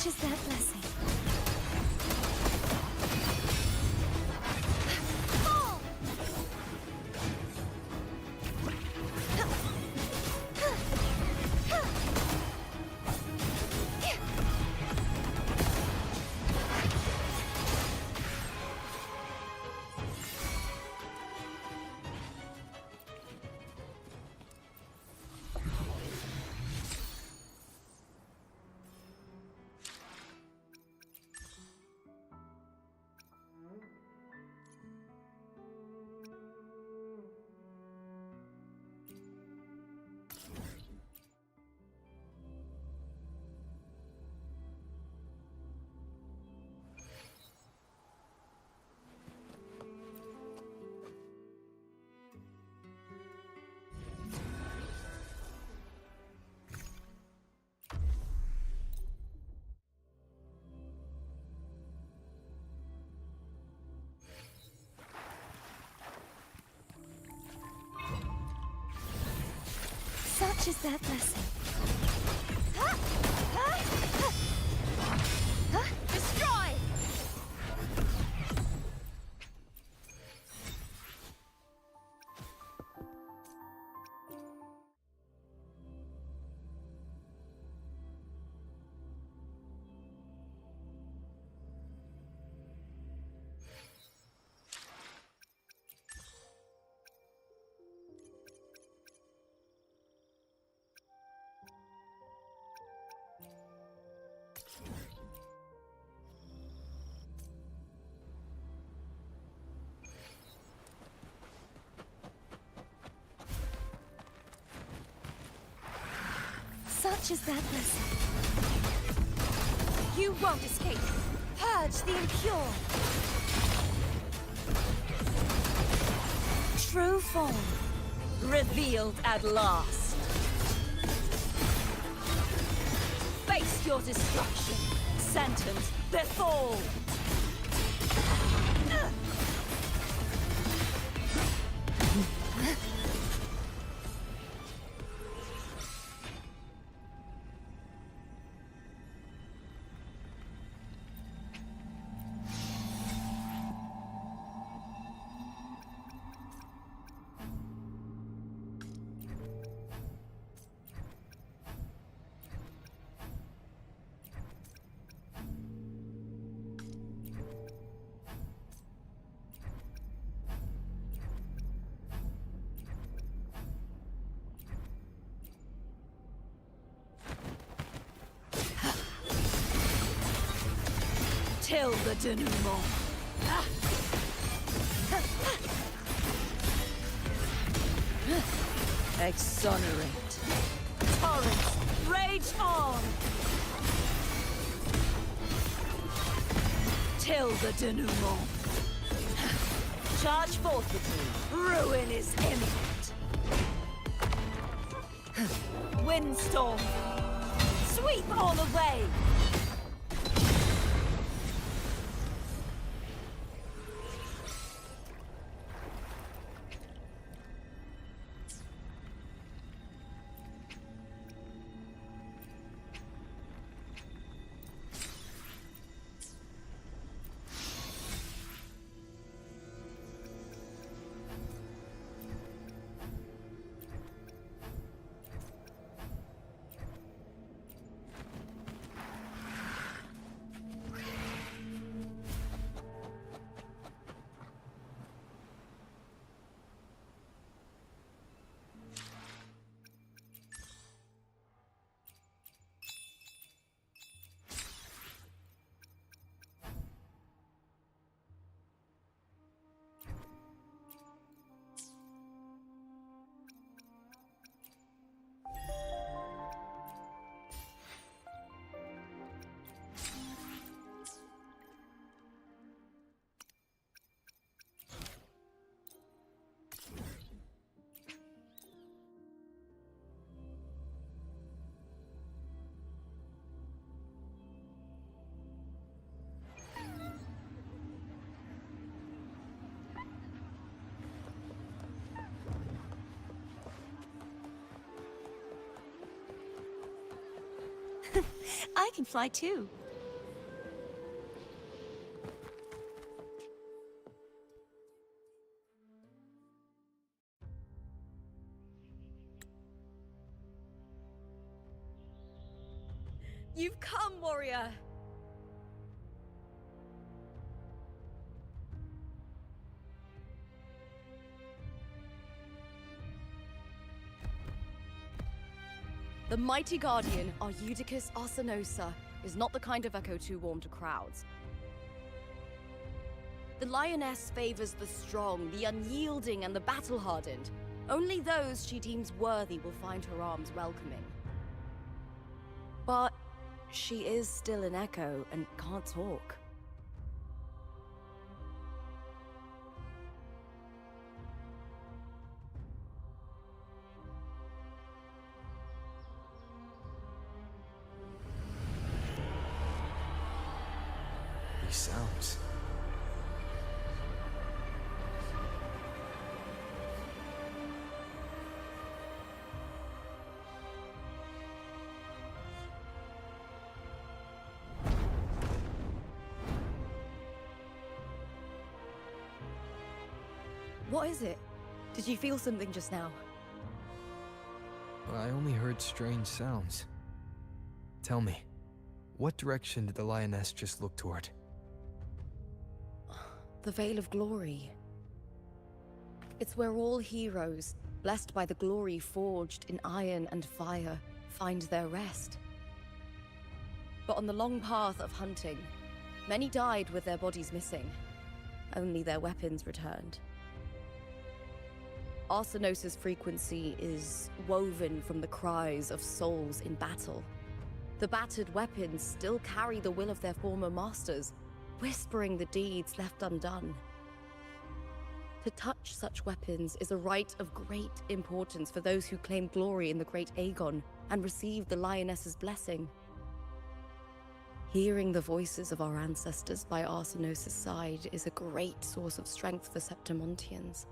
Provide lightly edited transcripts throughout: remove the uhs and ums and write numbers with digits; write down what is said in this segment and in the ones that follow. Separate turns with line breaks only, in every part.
Such is their blessing. Such is their blessing. Destroy! Such is their blessing. You won't escape. Purge the impure. True form. Revealed at last. Face your destruction. Sentence befall. Till the denouement. Exonerate. Torrents, rage on! Till the denouement. Charge forth with me. Ruin is imminent. Windstorm. Sweep all away! I can fly too.
You've come, warrior! The mighty guardian, Arudicus Arsenosa, is not the kind of echo too warm to crowds. The lioness favors the strong, the unyielding, and the battle-hardened. Only those she deems worthy will find her arms welcoming. But she is still an echo and can't talk.
These sounds.
What is it? Did you feel something just now?
I only heard strange sounds. Tell me, what direction did the lioness just look toward?
The Veil of Glory. It's where all heroes, blessed by the glory forged in iron and fire, find their rest. But on the long path of hunting, many died with their bodies missing. Only their weapons returned. Arsenosa's frequency is woven from the cries of souls in battle. The battered weapons still carry the will of their former masters, whispering the deeds left undone. To touch such weapons is a rite of great importance for those who claim glory in the great Aegon and receive the lioness's blessing. Hearing the voices of our ancestors by Arsenosa's side is a great source of strength for Septimontians.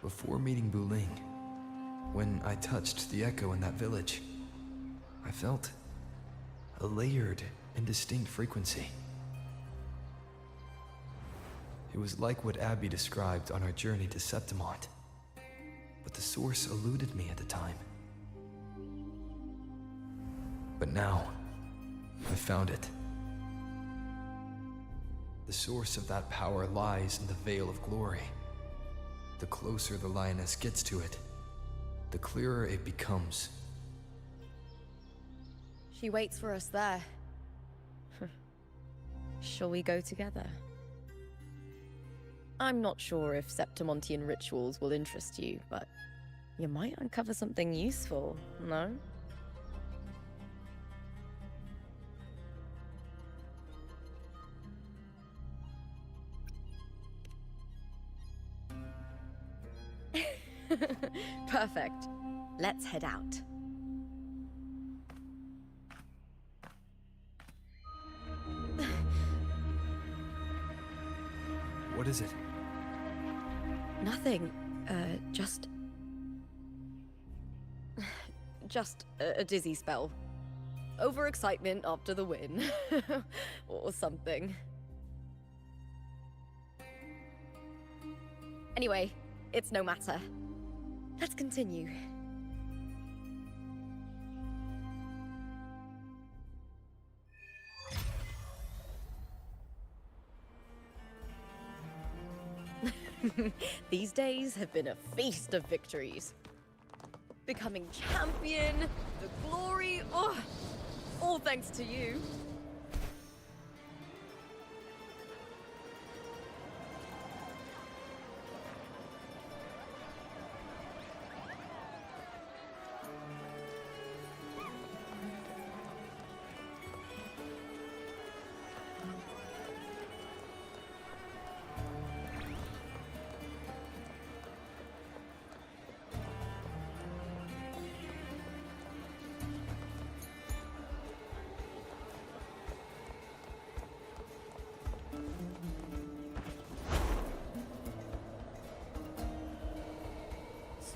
Before meeting Buling, when I touched the echo in that village, I felt a layered and distinct frequency. It was like what Abby described on our journey to Septimont, but the source eluded me at the time. But now, I found it. The source of that power lies in the Veil of Glory. The closer the lioness gets to it, the clearer it becomes.
She waits for us there. Shall we go together? I'm not sure if Septimontian rituals will interest you, but you might uncover something useful, no? Perfect. Let's head out.
What is it?
Nothing. Just a dizzy spell. Overexcitement after the win. Or something. Anyway, it's no matter. Let's continue. These days have been a feast of victories. Becoming champion, the glory, all thanks to you.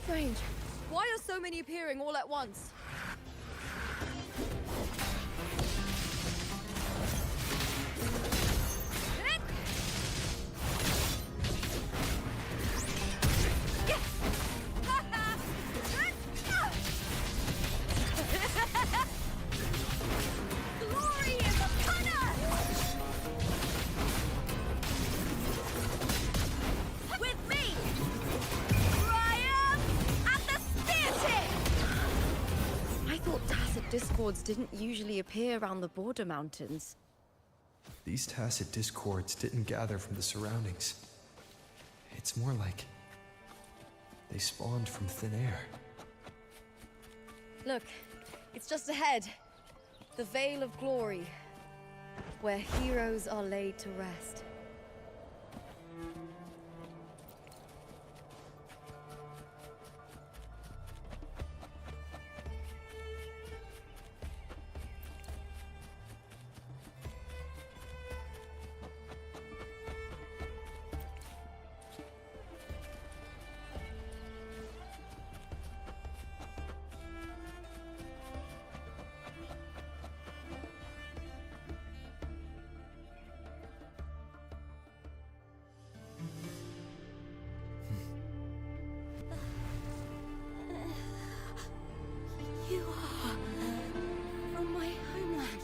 Strange. Why are so many appearing all at once? Hit! discords didn't usually appear around the border mountains.
These tacit discords didn't gather from the surroundings. It's more like they spawned from thin air.
Look, it's just ahead. The Veil of Glory, where heroes are laid to rest.
You are from my homeland.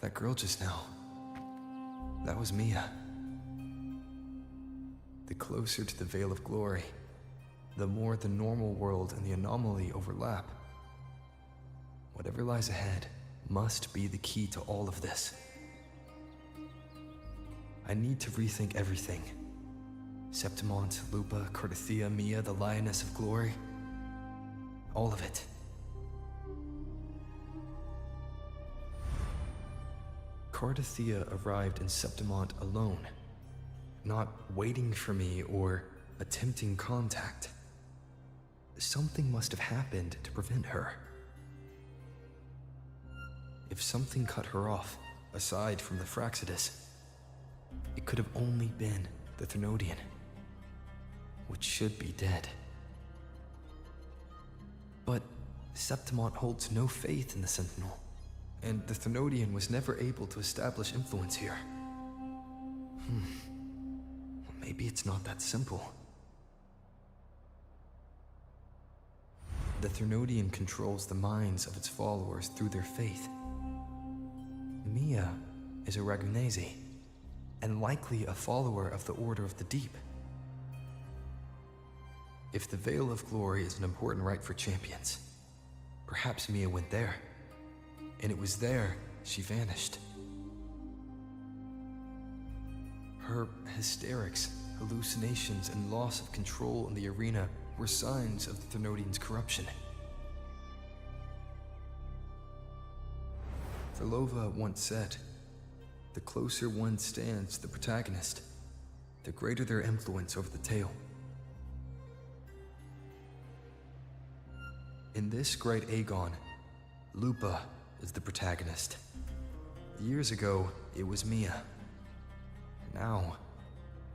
That girl just now, that was Mia. The closer to the Veil of Glory, the more the normal world and the anomaly overlap. Whatever lies ahead must be the key to all of this. I need to rethink everything. Septimont, Lupa, Cardathia, Mia, the Lioness of Glory. All of it. Cardathia arrived in Septimont alone, not waiting for me or attempting contact. Something must have happened to prevent her. If something cut her off, aside from the Fraxidus, it could have only been the Thermodian, which should be dead. But Septimont holds no faith in the Sentinel, and the Thermodian was never able to establish influence here. Maybe it's not that simple. The Thermodian controls the minds of its followers through their faith. Mia is a Ragunese, and likely a follower of the Order of the Deep. If the Veil of Glory is an important rite for champions, perhaps Mia went there. And it was there she vanished. Her hysterics, hallucinations, and loss of control in the arena were signs of the Thermodian's corruption. Verlova once said, "The closer one stands to the protagonist, the greater their influence over the tale." In this great Aegon, Lupa is the protagonist. Years ago, it was Mia. Now,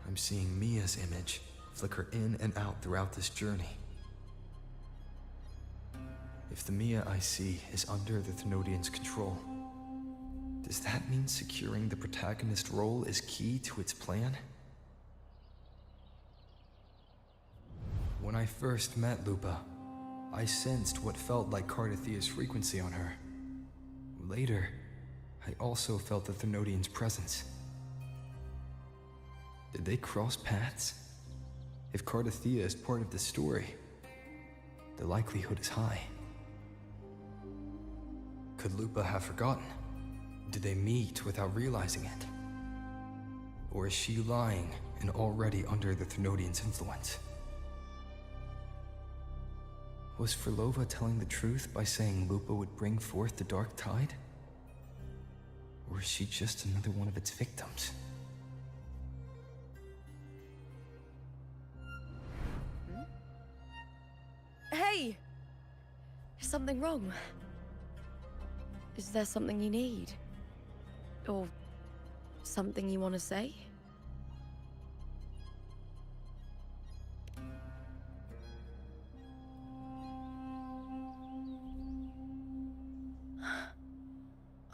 I'm seeing Mia's image flicker in and out throughout this journey. If the Mia I see is under the Thermodian's control, does that mean securing the protagonist role is key to its plan? When I first met Lupa, I sensed what felt like Cardathia's frequency on her. Later, I also felt the Thermodian's presence. Did they cross paths? If Cardathia is part of the story, the likelihood is high. Could Lupa have forgotten? Did they meet without realizing it? Or is she lying and already under the Thermodian's influence? Was Verlova telling the truth by saying Lupa would bring forth the Dark Tide? Or is she just another one of its victims?
Hey! Is something wrong? Is there something you need? Or something you want to say?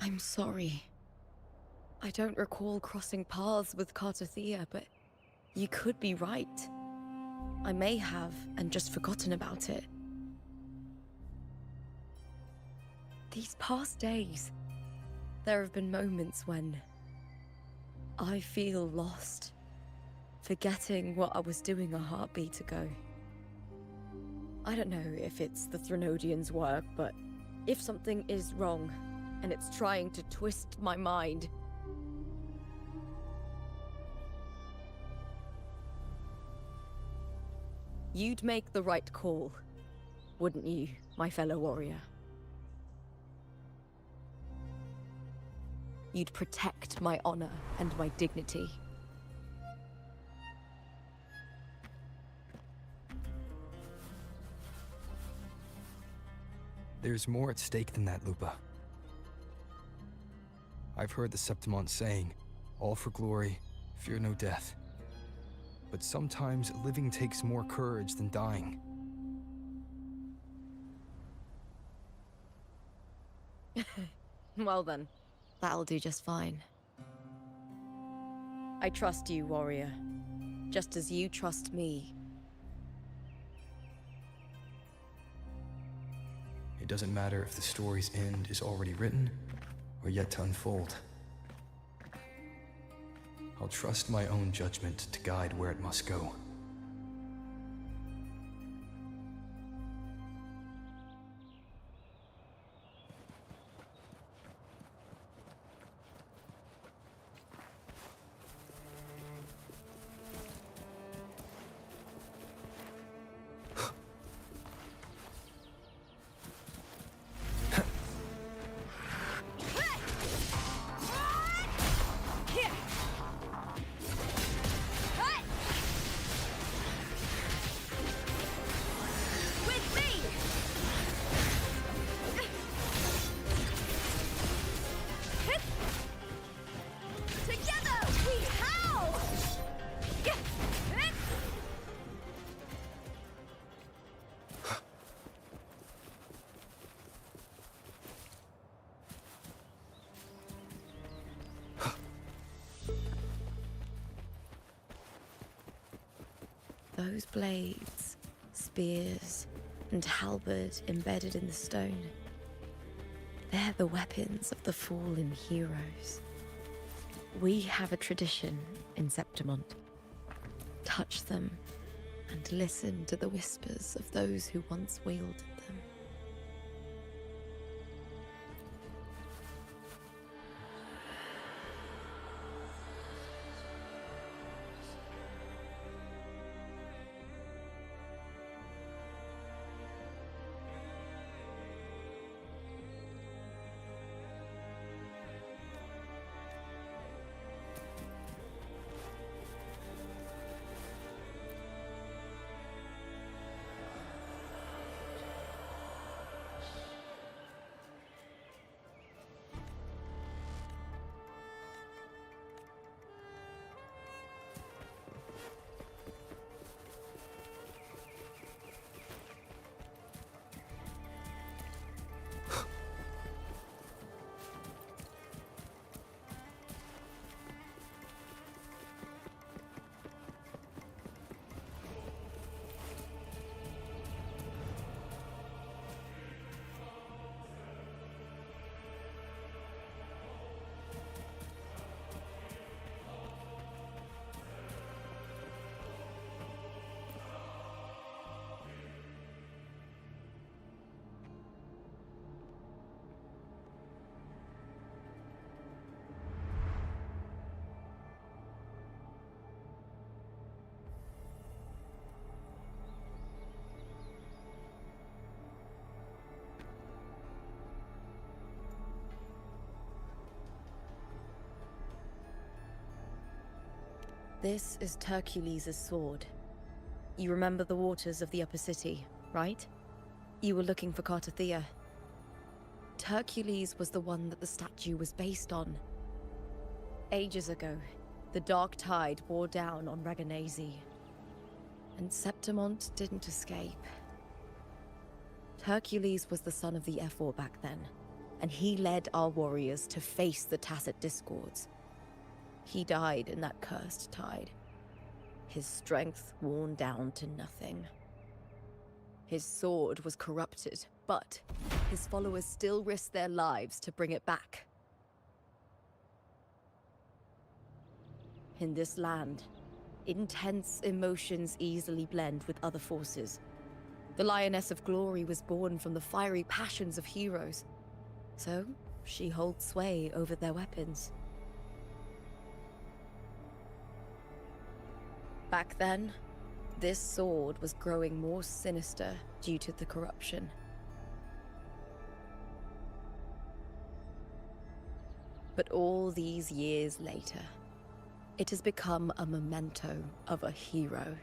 I'm sorry. I don't recall crossing paths with Cartothea, but you could be right. I may have, and just forgotten about it. These past days, there have been moments when I feel lost, forgetting what I was doing a heartbeat ago. I don't know if it's the Threnodians' work, but if something is wrong, and it's trying to twist my mind, you'd make the right call, wouldn't you, my fellow warrior? You'd protect my honor and my dignity.
There's more at stake than that, Lupa. I've heard the Septimont saying, all for glory, fear no death. But sometimes living takes more courage than dying.
Well then, that'll do just fine. I trust you, warrior, just as you trust me.
It doesn't matter if the story's end is already written or yet to unfold. I'll trust my own judgment to guide where it must go.
Those blades, spears, and halberd embedded in the stone. They're the weapons of the fallen heroes. We have a tradition in Septimont. Touch them and listen to the whispers of those who once wielded them. This is Hercules' sword. You remember the waters of the upper city, right? You were looking for Cartothea. Hercules was the one that the statue was based on. Ages ago, the dark tide bore down on Reganese, and Septimont didn't escape. Hercules was the son of the Ephor back then, and he led our warriors to face the Tacit Discords, He died in that cursed tide, his strength worn down to nothing. His sword was corrupted, but his followers still risked their lives to bring it back. In this land, intense emotions easily blend with other forces. The Lioness of Glory was born from the fiery passions of heroes, so she holds sway over their weapons. Back then, this sword was growing more sinister due to the corruption. But all these years later, it has become a memento of a hero.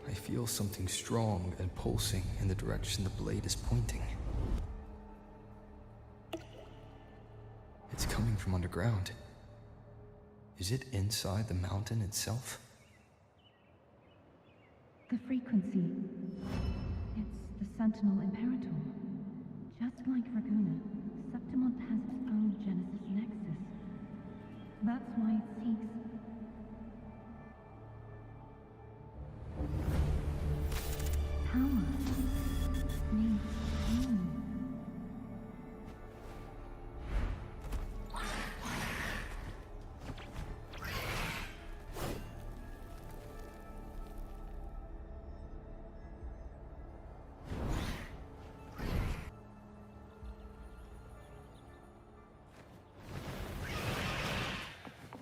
I feel something strong and pulsing in the direction the blade is pointing. It's coming from underground. Is it inside the mountain itself?
The frequency. It's the Sentinel Imperator. Just like Raguna, Septimont has its own Genesis Nexus. That's why it seeks... power. Needs pain.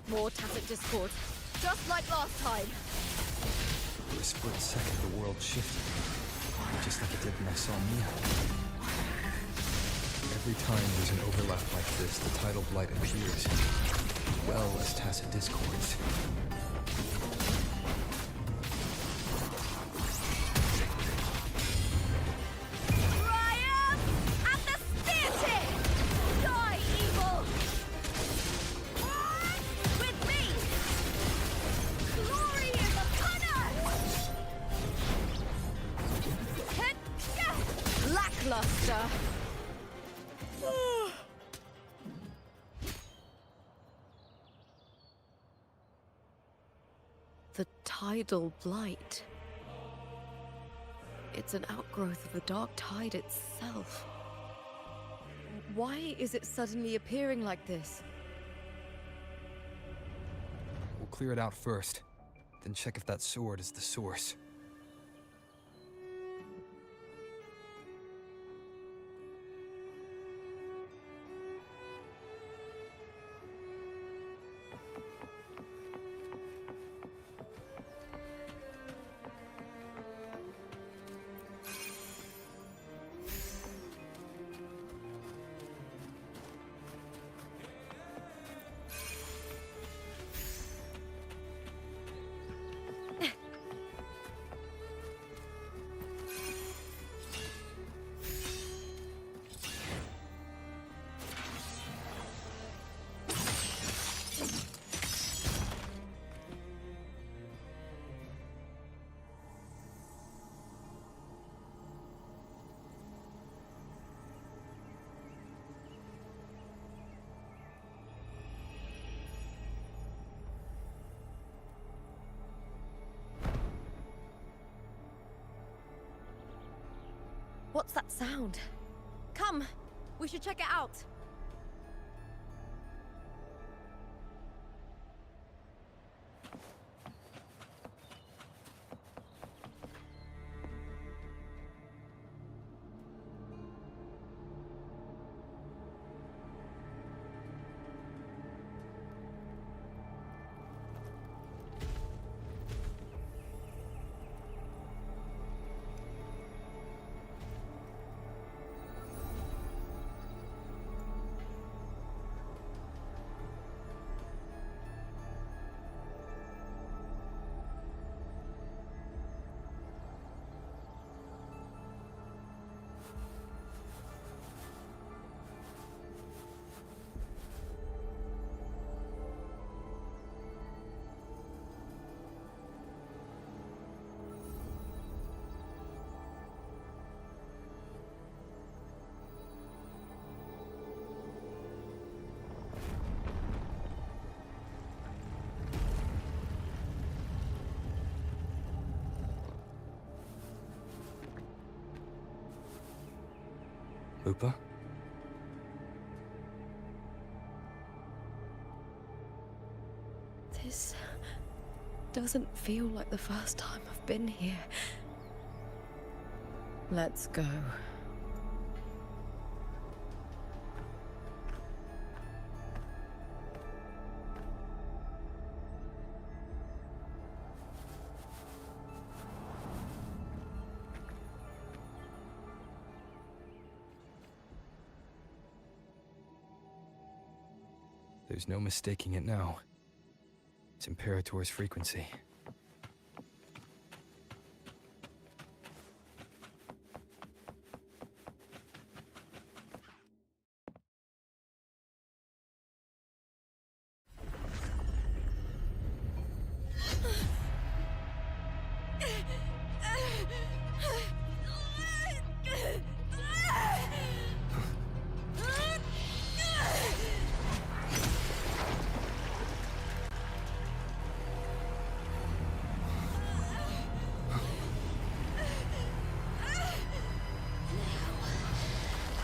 More tacit discord, just like last time.
For a split second, the world shifted, just like it did when I saw Mia. Every time there's an overlap like this, the tidal blight appears, as well as tacit discords.
Triumph at the deity! Die, evil! With me! Glory is upon us! Lackluster! The tidal blight. It's an outgrowth of the dark tide itself. Why is it suddenly appearing like this?
We'll clear it out first, then check if that sword is the source.
What's that sound? Come, we should check it out.
Lupa?
This doesn't feel like the first time I've been here. Let's go.
There's no mistaking it now. It's Imperator's frequency.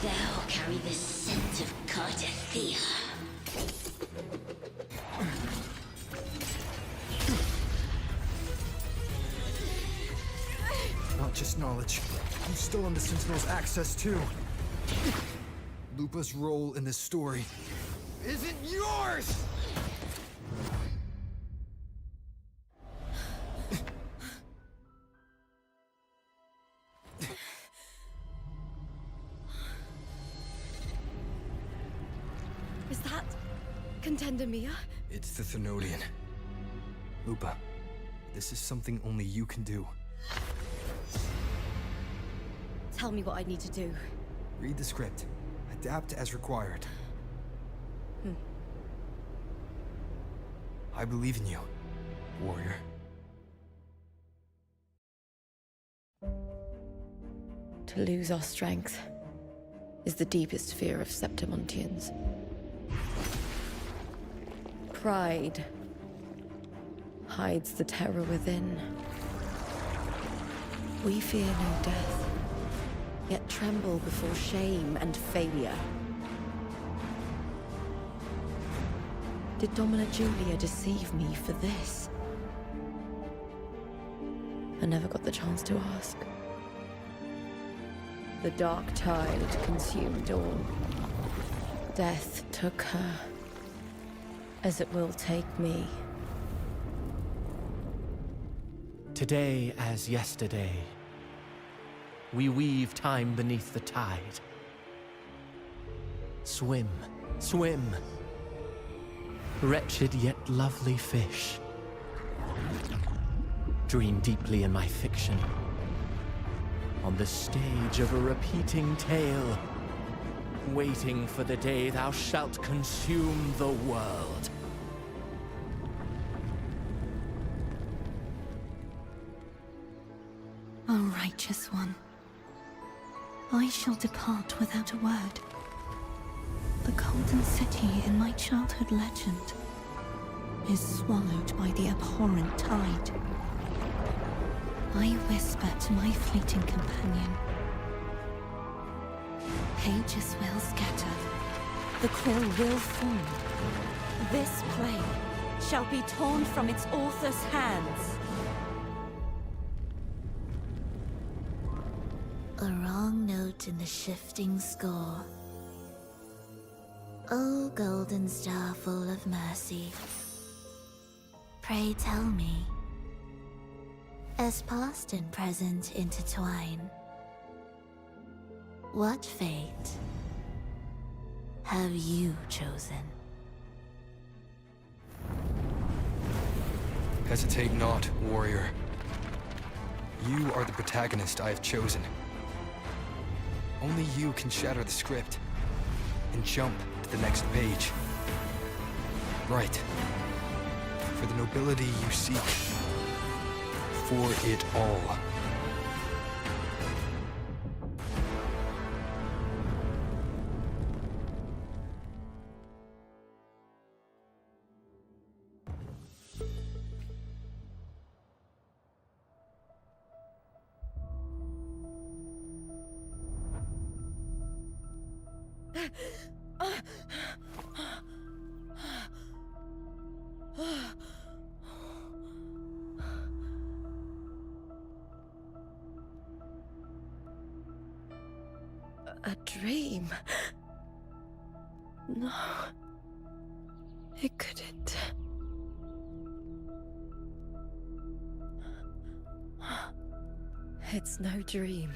Thou carry the scent of Cardathea.
Not just knowledge. I'm still on the Sentinel's access too. Lupa's role in this story isn't yours!
Is that Contender Mia?
It's the Thenodian. Lupa, this is something only you can do.
Tell me what I need to do.
Read the script. Adapt as required. I believe in you, warrior.
To lose our strength is the deepest fear of Septimontians. Pride hides the terror within. We fear no death, yet tremble before shame and failure. Did Domina Julia deceive me for this? I never got the chance to ask. The dark tide consumed all. Death took her, as it will take me.
Today as yesterday, we weave time beneath the tide. Swim, swim, wretched yet lovely fish. Dream deeply in my fiction, on the stage of a repeating tale, waiting for the day thou shalt consume the world.
O righteous one, I shall depart without a word. The golden city in my childhood legend is swallowed by the abhorrent tide. I whisper to my fleeting companion. Pages will scatter. The quill will fall. This play shall be torn from its author's hands.
A wrong note in the shifting score. O golden star full of mercy, pray tell me, as past and present intertwine, what fate have you chosen?
Hesitate not, warrior. You are the protagonist I have chosen. Only you can shatter the script and jump to the next page. Right. For the nobility you seek. For it all.
A dream? No. It couldn't. It's no dream.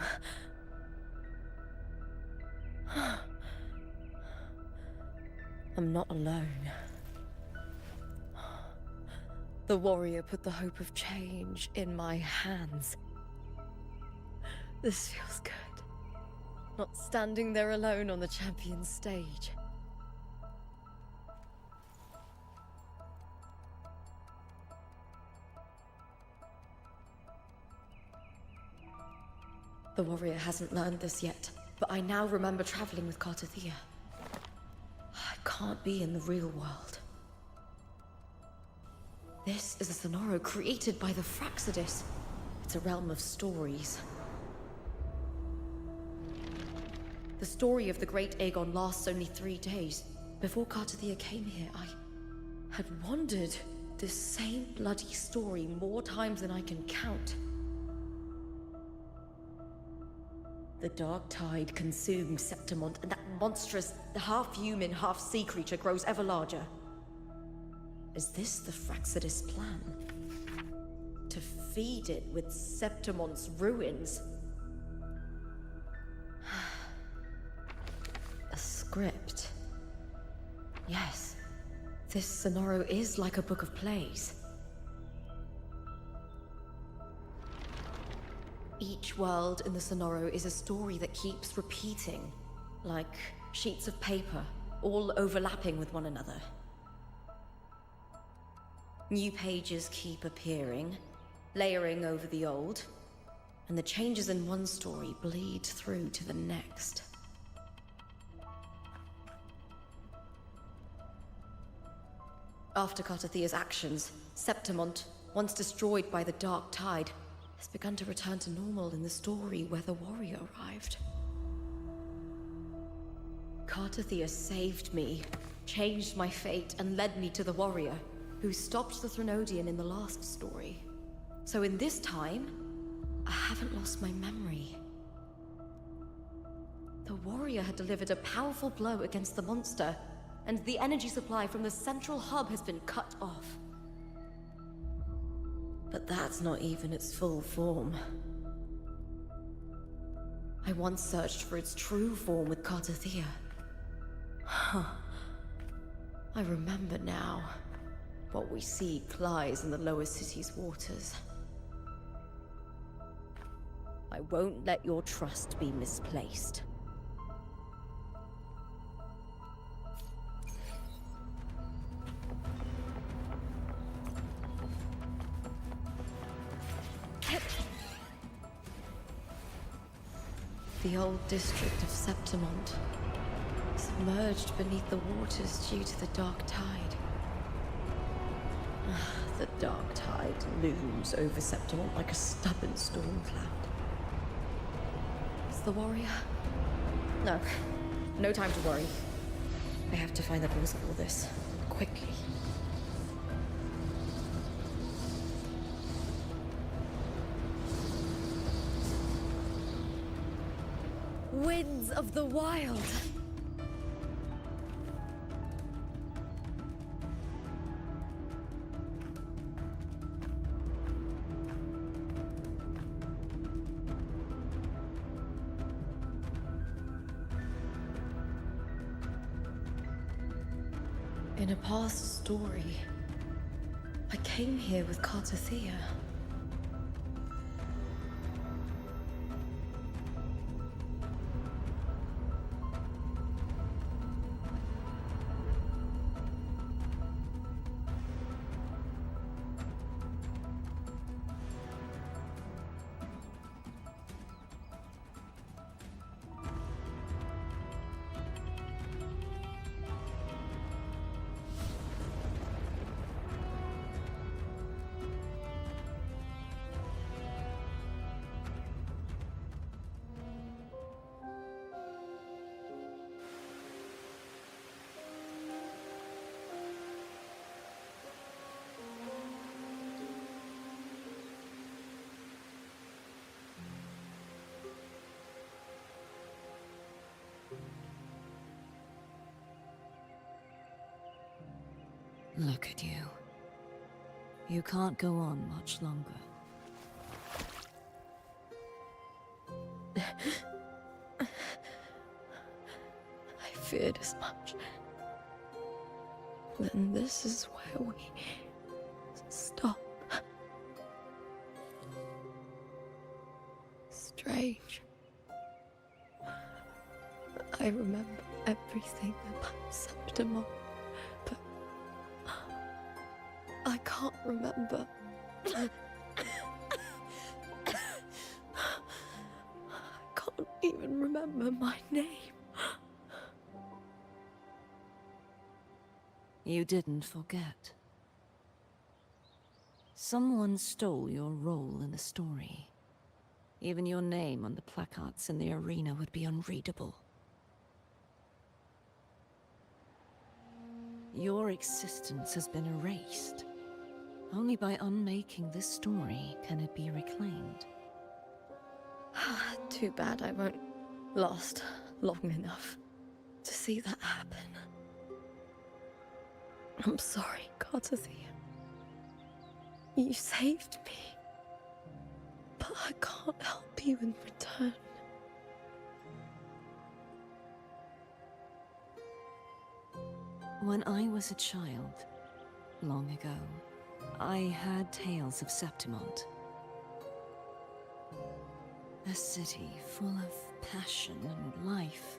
I'm not alone. The warrior put the hope of change in my hands. This feels good. Not standing there alone on the champion's stage. The warrior hasn't learned this yet, but I now remember traveling with Cartathea. I can't be in the real world. This is a Sonoro created by the Fraxidus. It's a realm of stories. The story of the Great Aegon lasts only 3 days. Before Cartathea came here, I had wandered this same bloody story more times than I can count. The dark tide consumes Septimont, and that monstrous, half-human, half-sea creature grows ever larger. Is this the Fraxidus plan? To feed it with Septimont's ruins? A script. Yes, this Sonoro is like a book of plays. Each world in the Sonoro is a story that keeps repeating, like sheets of paper, all overlapping with one another. New pages keep appearing, layering over the old, and the changes in one story bleed through to the next. After Cartathea's actions, Septimont, once destroyed by the dark tide, has begun to return to normal in the story where the warrior arrived. Cartathea saved me, changed my fate, and led me to the warrior, who stopped the Threnodian in the last story. So in this time, I haven't lost my memory. The warrior had delivered a powerful blow against the monster, and the energy supply from the central hub has been cut off. But that's not even its full form. I once searched for its true form with Cartathea. I remember now. What we seek lies in the lower city's waters. I won't let your trust be misplaced. The old district of Septimont, submerged beneath the waters due to the dark tide. The dark tide looms over Septimont like a stubborn storm cloud. Is the warrior? No. No time to worry. I have to find the cause of all this. Quickly. Winds of the wild! In a past story, I came here with Cartathea.
Look at you. You can't go on much longer.
I feared as much. Then this is where we stop. Strange. I remember everything about Septimon, but I can't remember. I can't even remember my name.
You didn't forget. Someone stole your role in the story. Even your name on the placards in the arena would be unreadable. Your existence has been erased. Only by unmaking this story can it be reclaimed.
Too bad I won't last long enough to see that happen. I'm sorry, Carterthea. You saved me. But I can't help you in return.
When I was a child, long ago, I heard tales of Septimont. A city full of passion and life.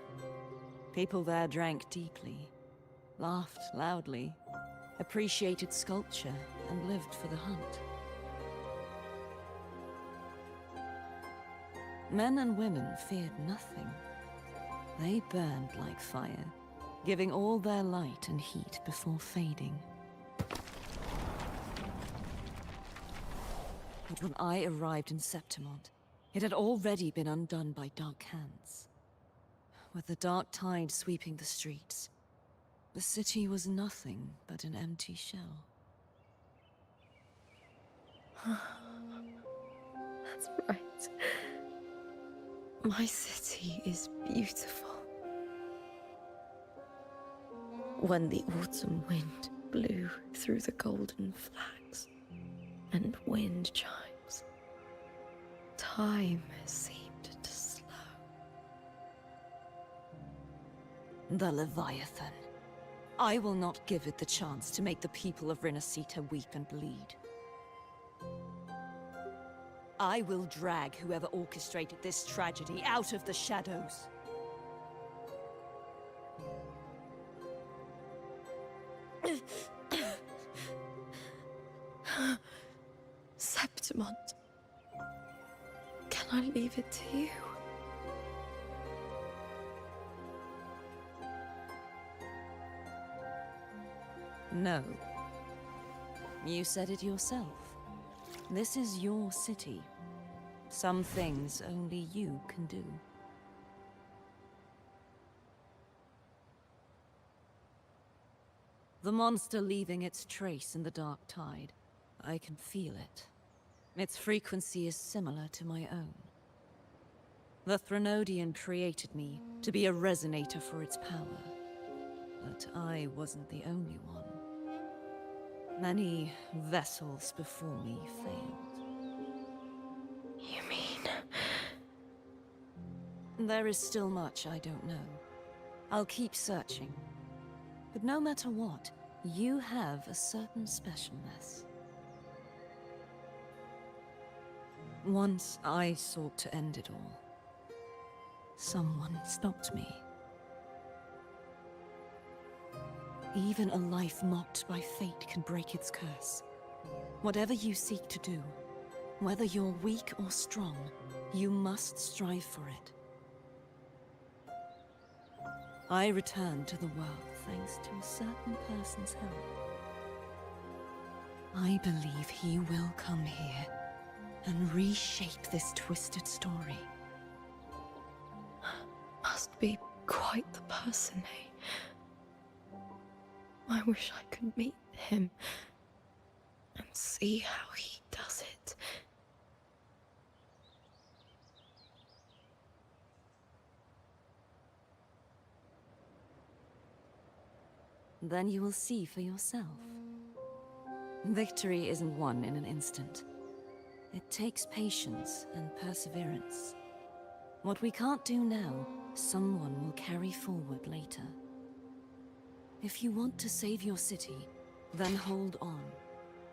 People there drank deeply, laughed loudly, appreciated sculpture, and lived for the hunt. Men and women feared nothing. They burned like fire, giving all their light and heat before fading. But when I arrived in Septimont, it had already been undone by dark hands. With the dark tide sweeping the streets, the city was nothing but an empty shell.
That's right. My city is beautiful. When the autumn wind blew through the golden flags and wind chimes, time seemed to slow.
The Leviathan. I will not give it the chance to make the people of Renacita weep and bleed. I will drag whoever orchestrated this tragedy out of the shadows.
Septimont, can I leave it to you?
No. You said it yourself. This is your city. Some things only you can do. The monster leaving its trace in the dark tide. I can feel it. Its frequency is similar to my own. The Threnodian created me to be a resonator for its power. But I wasn't the only one. Many vessels before me failed.
You mean?
There is still much I don't know. I'll keep searching. But no matter what, you have a certain specialness. Once I sought to end it all. Someone stopped me. Even a life mocked by fate can break its curse. Whatever you seek to do, whether you're weak or strong, you must strive for it. I returned to the world thanks to a certain person's help. I believe he will come here and reshape this twisted story.
Must be quite the person, eh? I wish I could meet him and see how he does it.
Then you will see for yourself. Victory isn't won in an instant. It takes patience and perseverance. What we can't do now, someone will carry forward later. If you want to save your city, then hold on.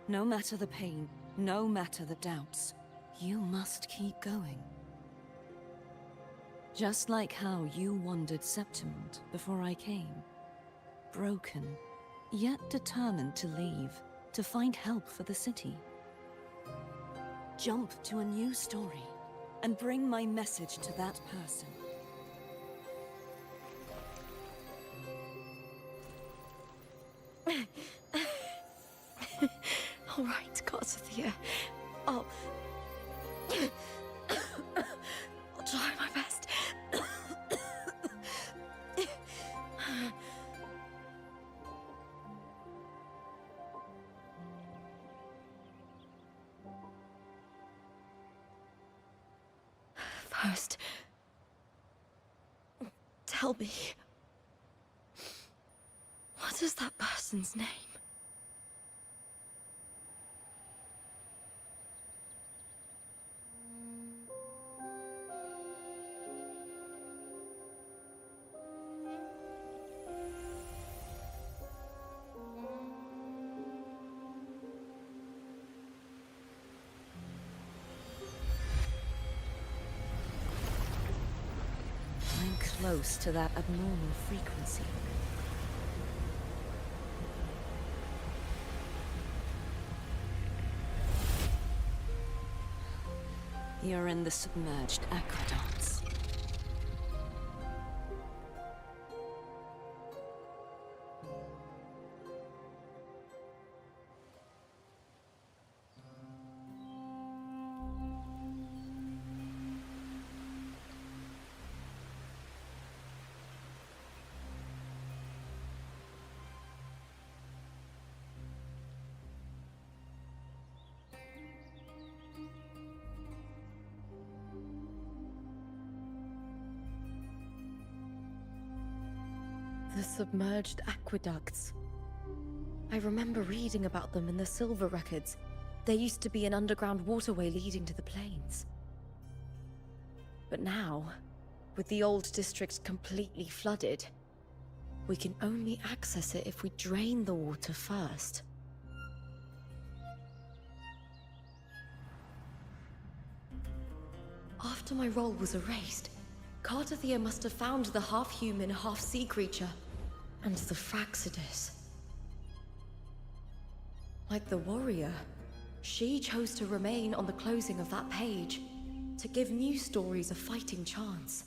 No matter the pain, no matter the doubts, you must keep going. Just like how you wandered Septimont before I came. Broken, yet determined to leave, to find help for the city. Jump to a new story, and bring my message to that person.
All right, Garcia. I'll try my best. First, tell me, what is that person's name?
I'm close to that abnormal frequency. You're in the submerged aqueducts.
The submerged aqueducts. I remember reading about them in the Silver records. There used to be an underground waterway leading to the plains. But now, with the old district completely flooded, we can only access it if we drain the water first. After my role was erased, Cartathea must have found the half-human, half-sea creature, and the Fraxidus. Like the warrior, she chose to remain on the closing of that page, to give new stories a fighting chance.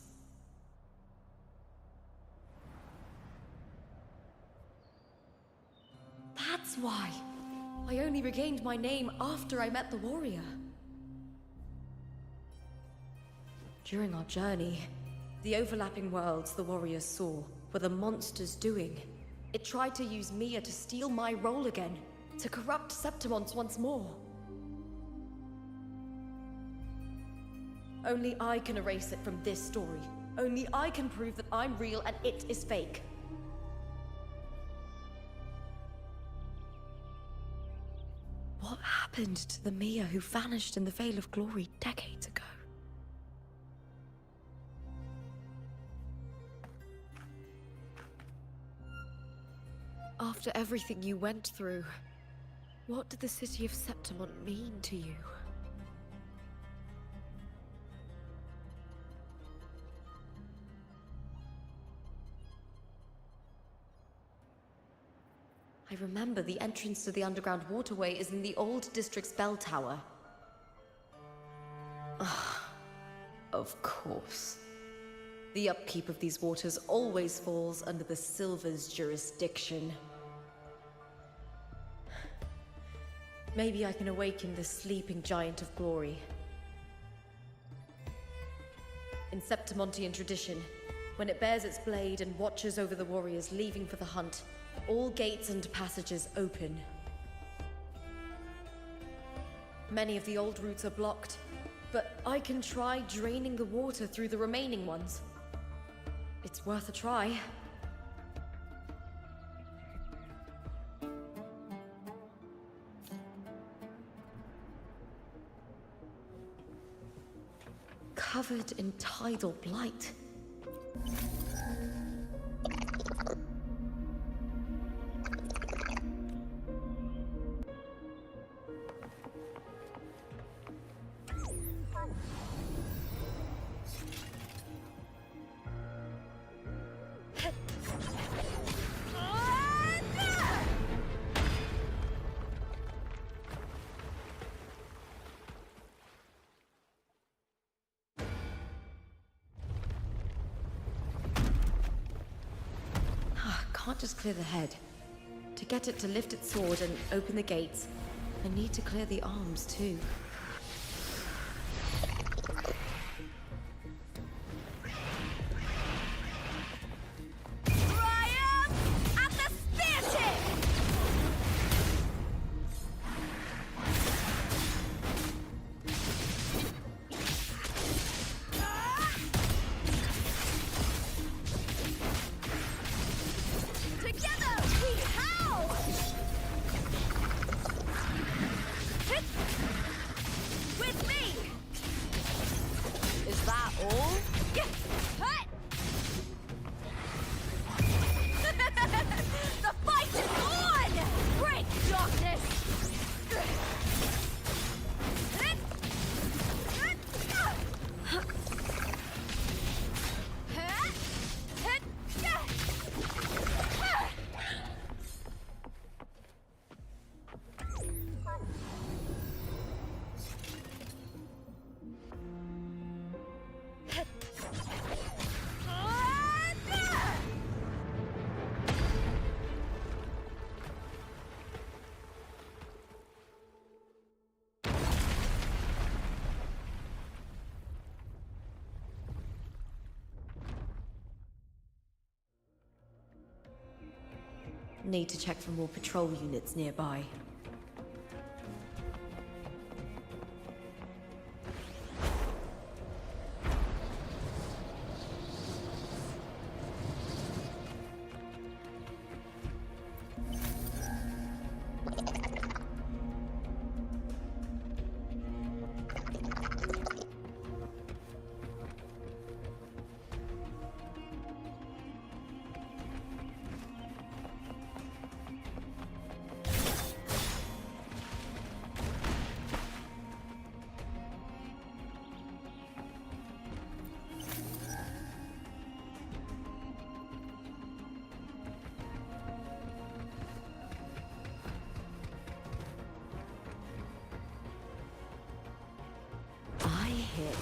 That's why I only regained my name after I met the warrior. During our journey, the overlapping worlds the warriors saw were the monsters doing. It tried to use Mia to steal my role again, to corrupt Septimont once more. Only I can erase it from this story. Only I can prove that I'm real and it is fake. What happened to the Mia who vanished in the Veil of Glory decades ago? After everything you went through, what did the city of Septimont mean to you? I remember the entrance to the underground waterway is in the old district's bell tower. Ah, of course. The upkeep of these waters always falls under the Silver's jurisdiction. Maybe I can awaken the sleeping giant of glory. In Septimontian tradition, when it bears its blade and watches over the warriors leaving for the hunt, all gates and passages open. Many of the old routes are blocked, but I can try draining the water through the remaining ones. It's worth a try. covered in tidal blight. Can't just clear the head. To get it to lift its sword and open the gates, I need to clear the arms too. Need to check for more patrol units nearby. I hit.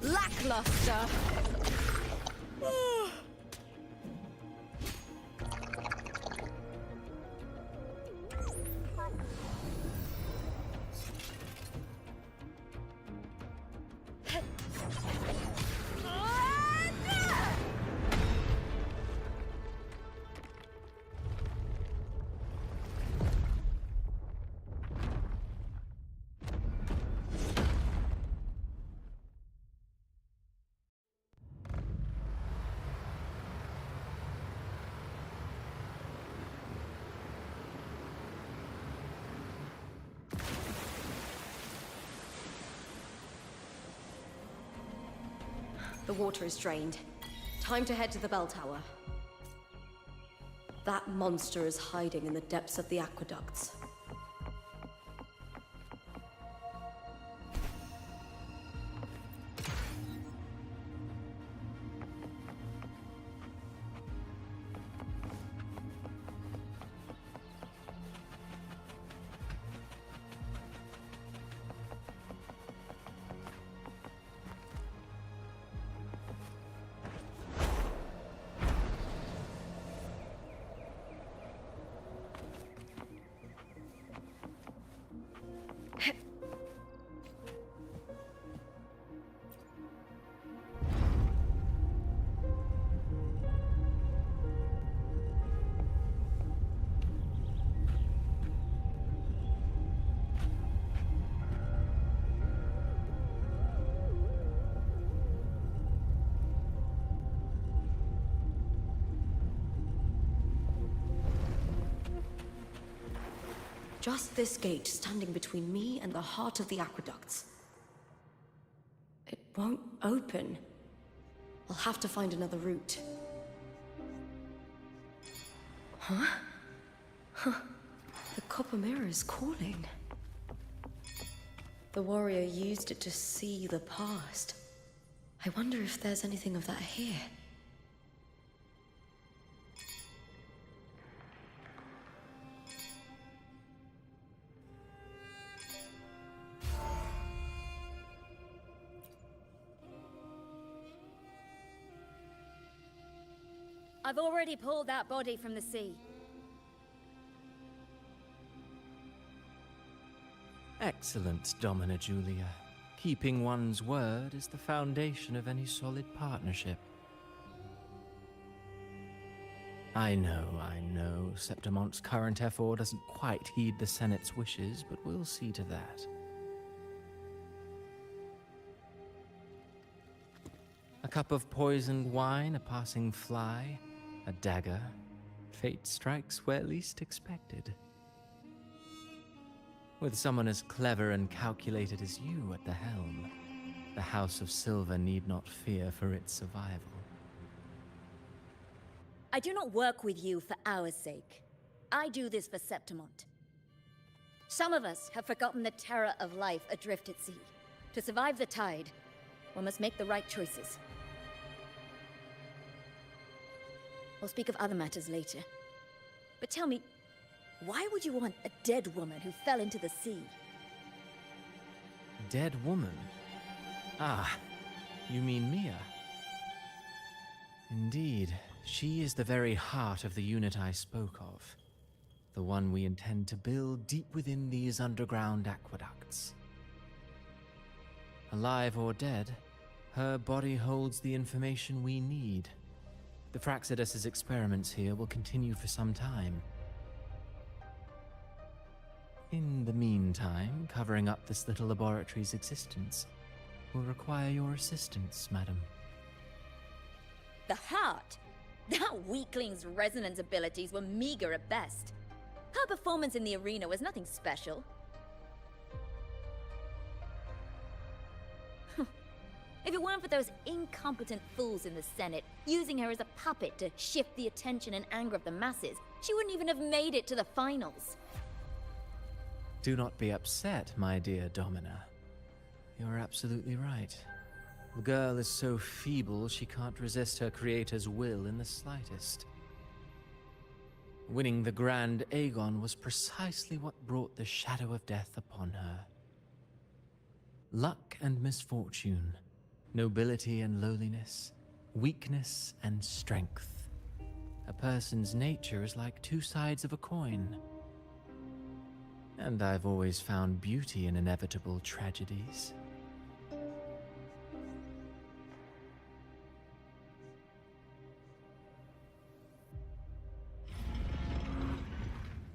Lackluster. The water is drained. Time to head to the bell tower. That monster is hiding in the depths of the aqueducts. Just this gate standing between me and the heart of the aqueducts. It won't open. I'll have to find another route. Huh? The copper mirror is calling. The warrior used it to see the past. I wonder if there's anything of that here.
I've already pulled that body from the sea.
Excellent, Domina Julia. Keeping one's word is the foundation of any solid partnership. I know. Septimonte's current effort doesn't quite heed the Senate's wishes, but we'll see to that. A cup of poisoned wine, a passing fly, a dagger. Fate strikes where least expected. With someone as clever and calculated as you at the helm, the House of Silver need not fear for its survival.
I do not work with you for our sake. I do this for Septimont. Some of us have forgotten the terror of life adrift at sea. To survive the tide, one must make the right choices. We'll speak of other matters later. But tell me, why would you want a dead woman who fell into the sea?
Dead woman? Ah, you mean Mia? Indeed, she is the very heart of the unit I spoke of. The one we intend to build deep within these underground aqueducts. Alive or dead, her body holds the information we need. The Fraxidus's experiments here will continue for some time. In the meantime, covering up this little laboratory's existence will require your assistance, madam.
The heart? That weakling's resonance abilities were meager at best. Her performance in the arena was nothing special. If it weren't for those incompetent fools in the Senate, using her as a puppet to shift the attention and anger of the masses, she wouldn't even have made it to the finals.
Do not be upset, my dear Domina. You're absolutely right. The girl is so feeble she can't resist her creator's will in the slightest. Winning the Grand Aegon was precisely what brought the shadow of death upon her. Luck and misfortune, nobility and lowliness, weakness and strength. A person's nature is like two sides of a coin. And I've always found beauty in inevitable tragedies.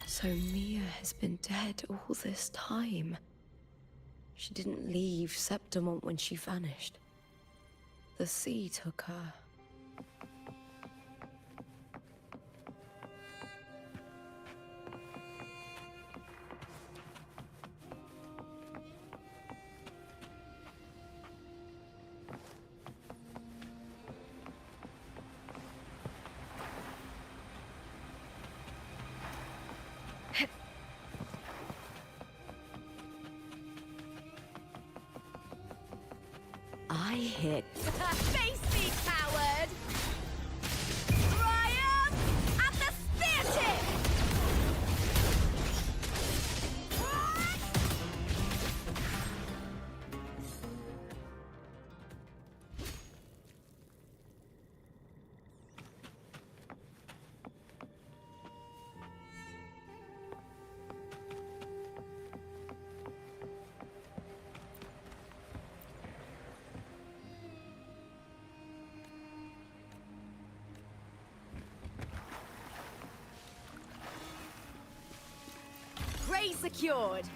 So Mia has been dead all this time. She didn't leave Septimont when she vanished. The sea took her. I hit.
Face me, coward! Triumph at the spear tip! Prey secured.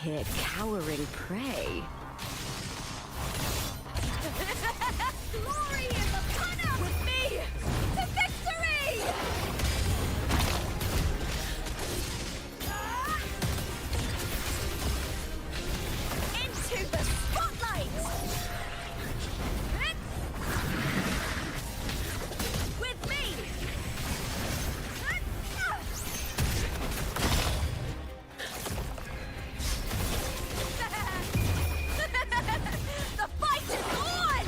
hear cowering prey.
Glory is upon us! With me! To victory! Into the spotlight! With me! The fight is on!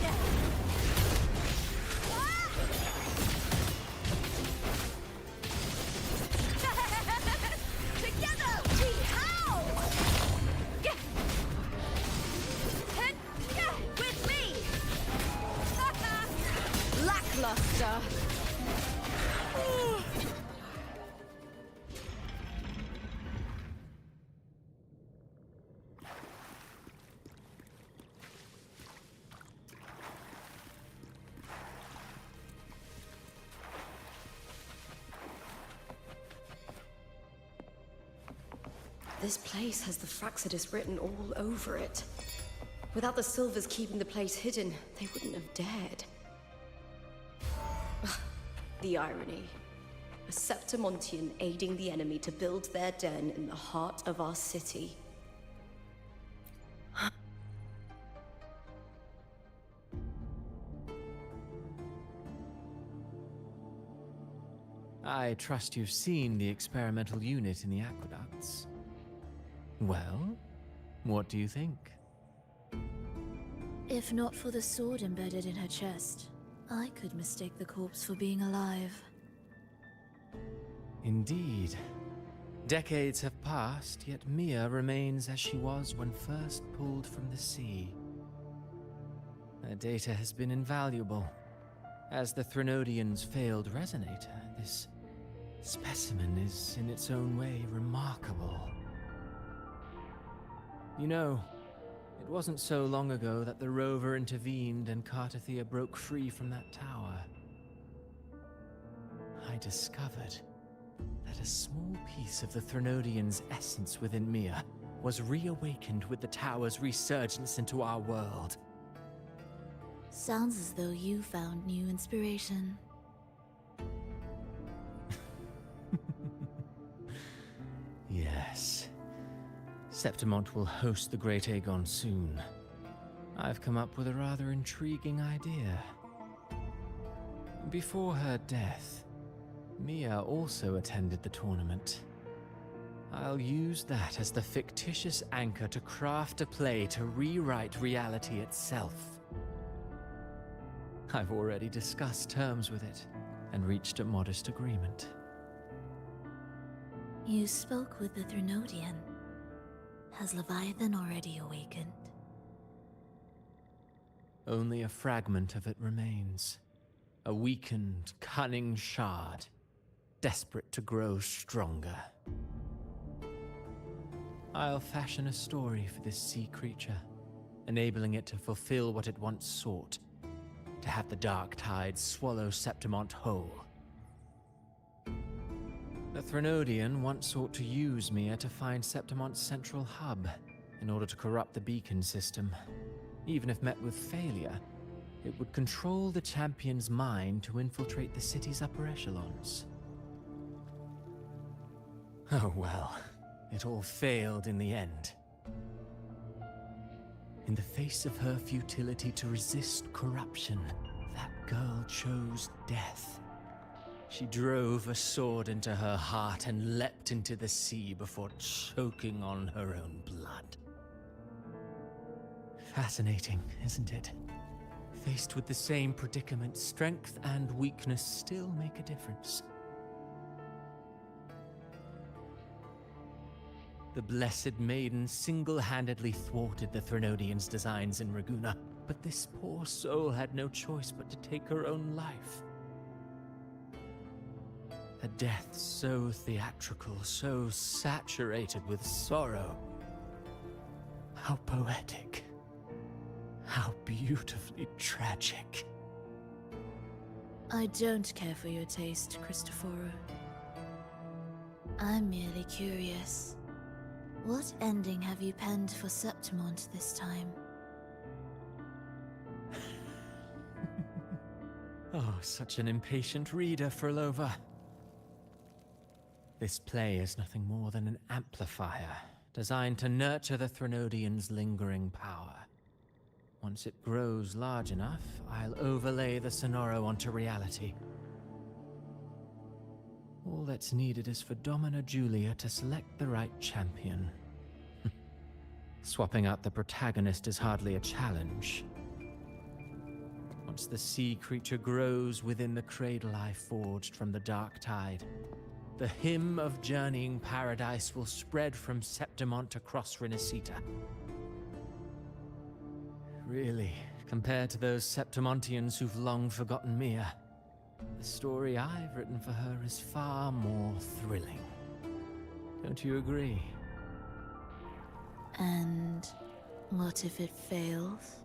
Together we howl! With me!
Lackluster. This place has the Fraxidus written all over it. Without the Silvers keeping the place hidden, they wouldn't have dared. The irony. A Septimontian aiding the enemy to build their den in the heart of our city.
I trust you've seen the experimental unit in the aqueducts. Well, what do you think?
If not for the sword embedded in her chest, I could mistake the corpse for being alive.
Indeed. Decades have passed, yet Mia remains as she was when first pulled from the sea. Her data has been invaluable. As the Threnodian's failed resonator, this specimen is in its own way remarkable. You know, it wasn't so long ago that the rover intervened and Cartathea broke free from that tower. I discovered that a small piece of the Threnodian's essence within Mia was reawakened with the tower's resurgence into our world.
Sounds as though you found new inspiration.
Yes. Septimont will host the Great Aegon soon. I've come up with a rather intriguing idea. Before her death, Mia also attended the tournament. I'll use that as the fictitious anchor to craft a play to rewrite reality itself. I've already discussed terms with it and reached a modest agreement.
You spoke with the Threnodian. Has Leviathan already awakened?
Only a fragment of it remains. A weakened, cunning shard, desperate to grow stronger. I'll fashion a story for this sea creature, enabling it to fulfill what it once sought, to have the dark tide swallow Septimont whole. The Threnodian once sought to use Mia to find Septimont's central hub in order to corrupt the beacon system. Even if met with failure, it would control the champion's mind to infiltrate the city's upper echelons. Oh well, it all failed in the end. In the face of her futility to resist corruption, that girl chose death. She drove a sword into her heart and leapt into the sea before choking on her own blood. Fascinating, isn't it? Faced with the same predicament, strength and weakness still make a difference. The Blessed Maiden single-handedly thwarted the Threnodian's designs in Raguna, but this poor soul had no choice but to take her own life. A death so theatrical, so saturated with sorrow. How poetic. How beautifully tragic.
I don't care for your taste, Cristoforo. I'm merely curious.
What ending have you penned for Septimont this time?
Oh, such an impatient reader, Frolova. This play is nothing more than an amplifier, designed to nurture the Threnodian's lingering power. Once it grows large enough, I'll overlay the Sonoro onto reality. All that's needed is for Domina Julia to select the right champion. Swapping out the protagonist is hardly a challenge. Once the sea creature grows within the cradle I forged from the dark tide, the hymn of journeying paradise will spread from Septimont across Renacita. Really, compared to those Septimontians who've long forgotten Mia, the story I've written for her is far more thrilling. Don't you agree?
And what if it fails?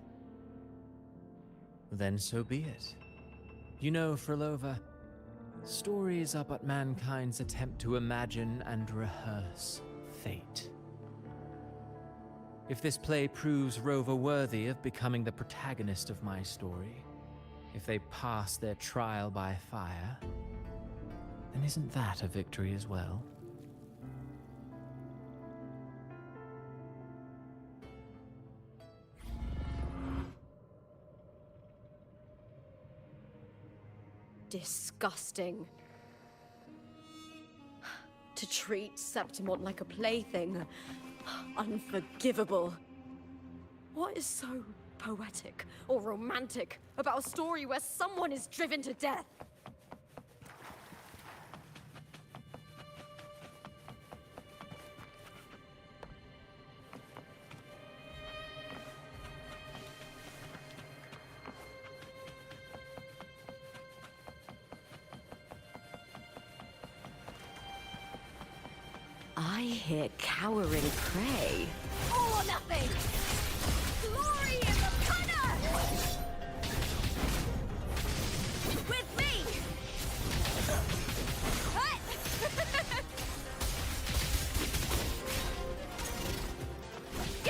Then so be it. You know, Frolova, stories are but mankind's attempt to imagine and rehearse fate. If this play proves Rover worthy of becoming the protagonist of my story, if they pass their trial by fire, then isn't that a victory as well?
Disgusting. To treat Septimont like a plaything. Unforgivable. What is so poetic or romantic about a story where someone is driven to death? I hear cowering prey. All or nothing! Glory in the cunner! With me!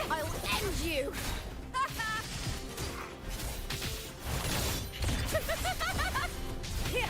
I'll end you! Here!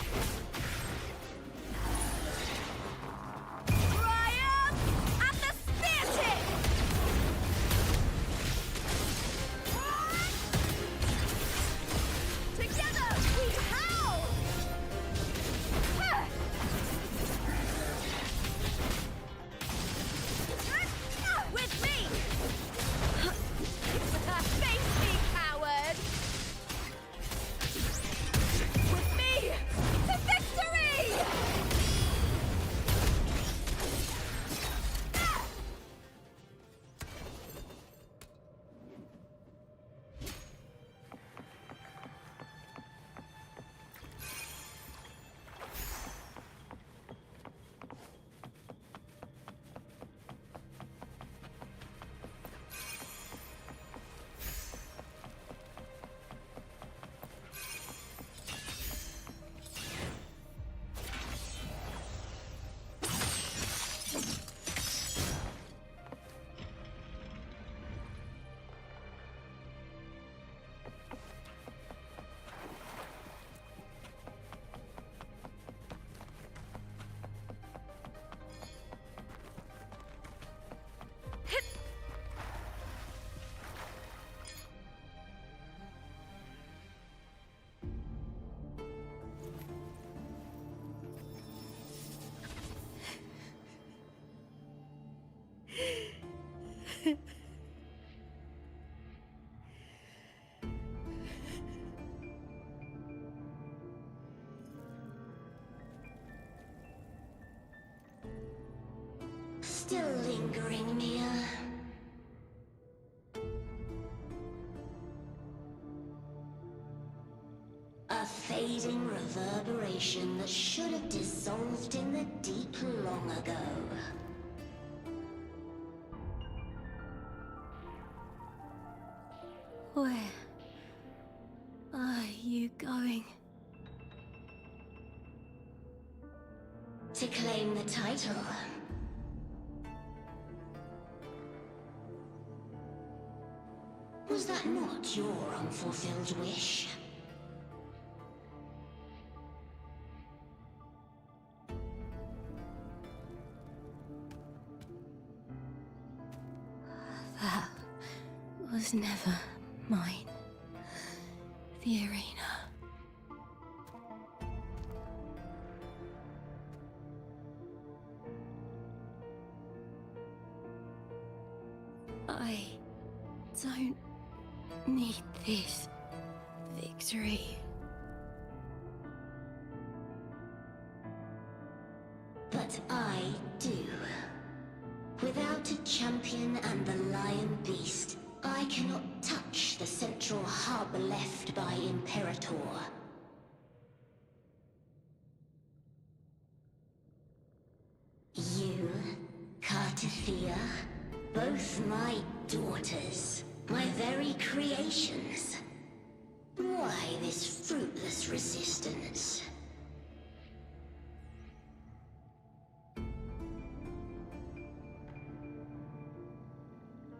Still lingering, Mia. A fading reverberation that should have dissolved in the deep long ago.
Where are you going?
To claim the title. not your unfulfilled wish.
That was never mine. The arena. I don't need this victory.
But I do. Without a champion and the lion beast, I cannot touch the central hub left by Imperator. You, Cartathea, both my daughters, my very creations. Why this fruitless resistance?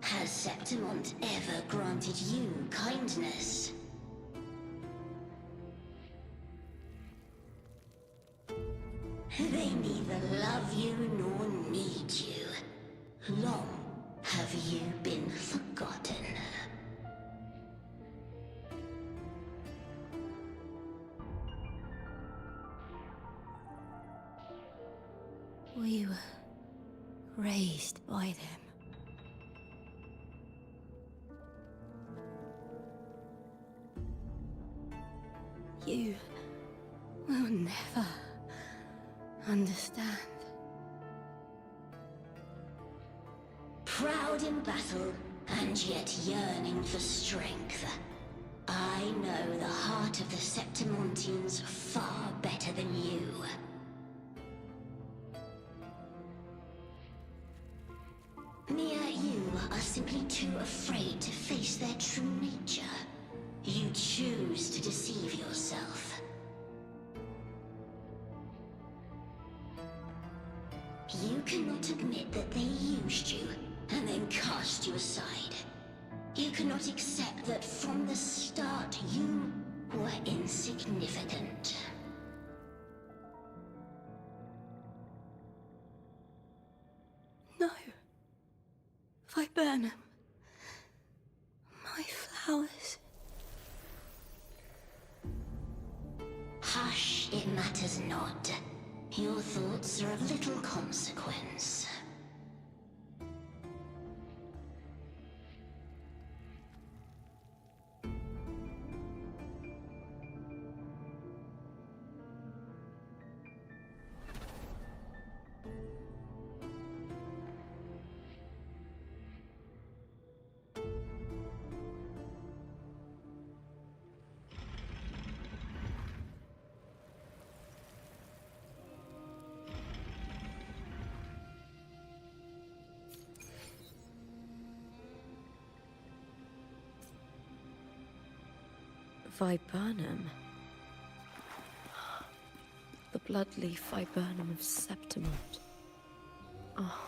Has Septimont ever granted you kindness? They neither love you nor need you. Long have you been forgotten.
We were raised by them. You will never understand.
Proud in battle, and yet yearning for strength. I know the heart of the Septimontians far better than you. Mia, you are simply too afraid to face their true nature. You choose to deceive yourself. You cannot admit that they used you and then cast you aside. You cannot accept that from the start you were insignificant.
No. Viburnum. My flowers.
Hush, it matters not. Your thoughts are of little consequence.
Viburnum. The bloodleaf viburnum of Septimont. Oh,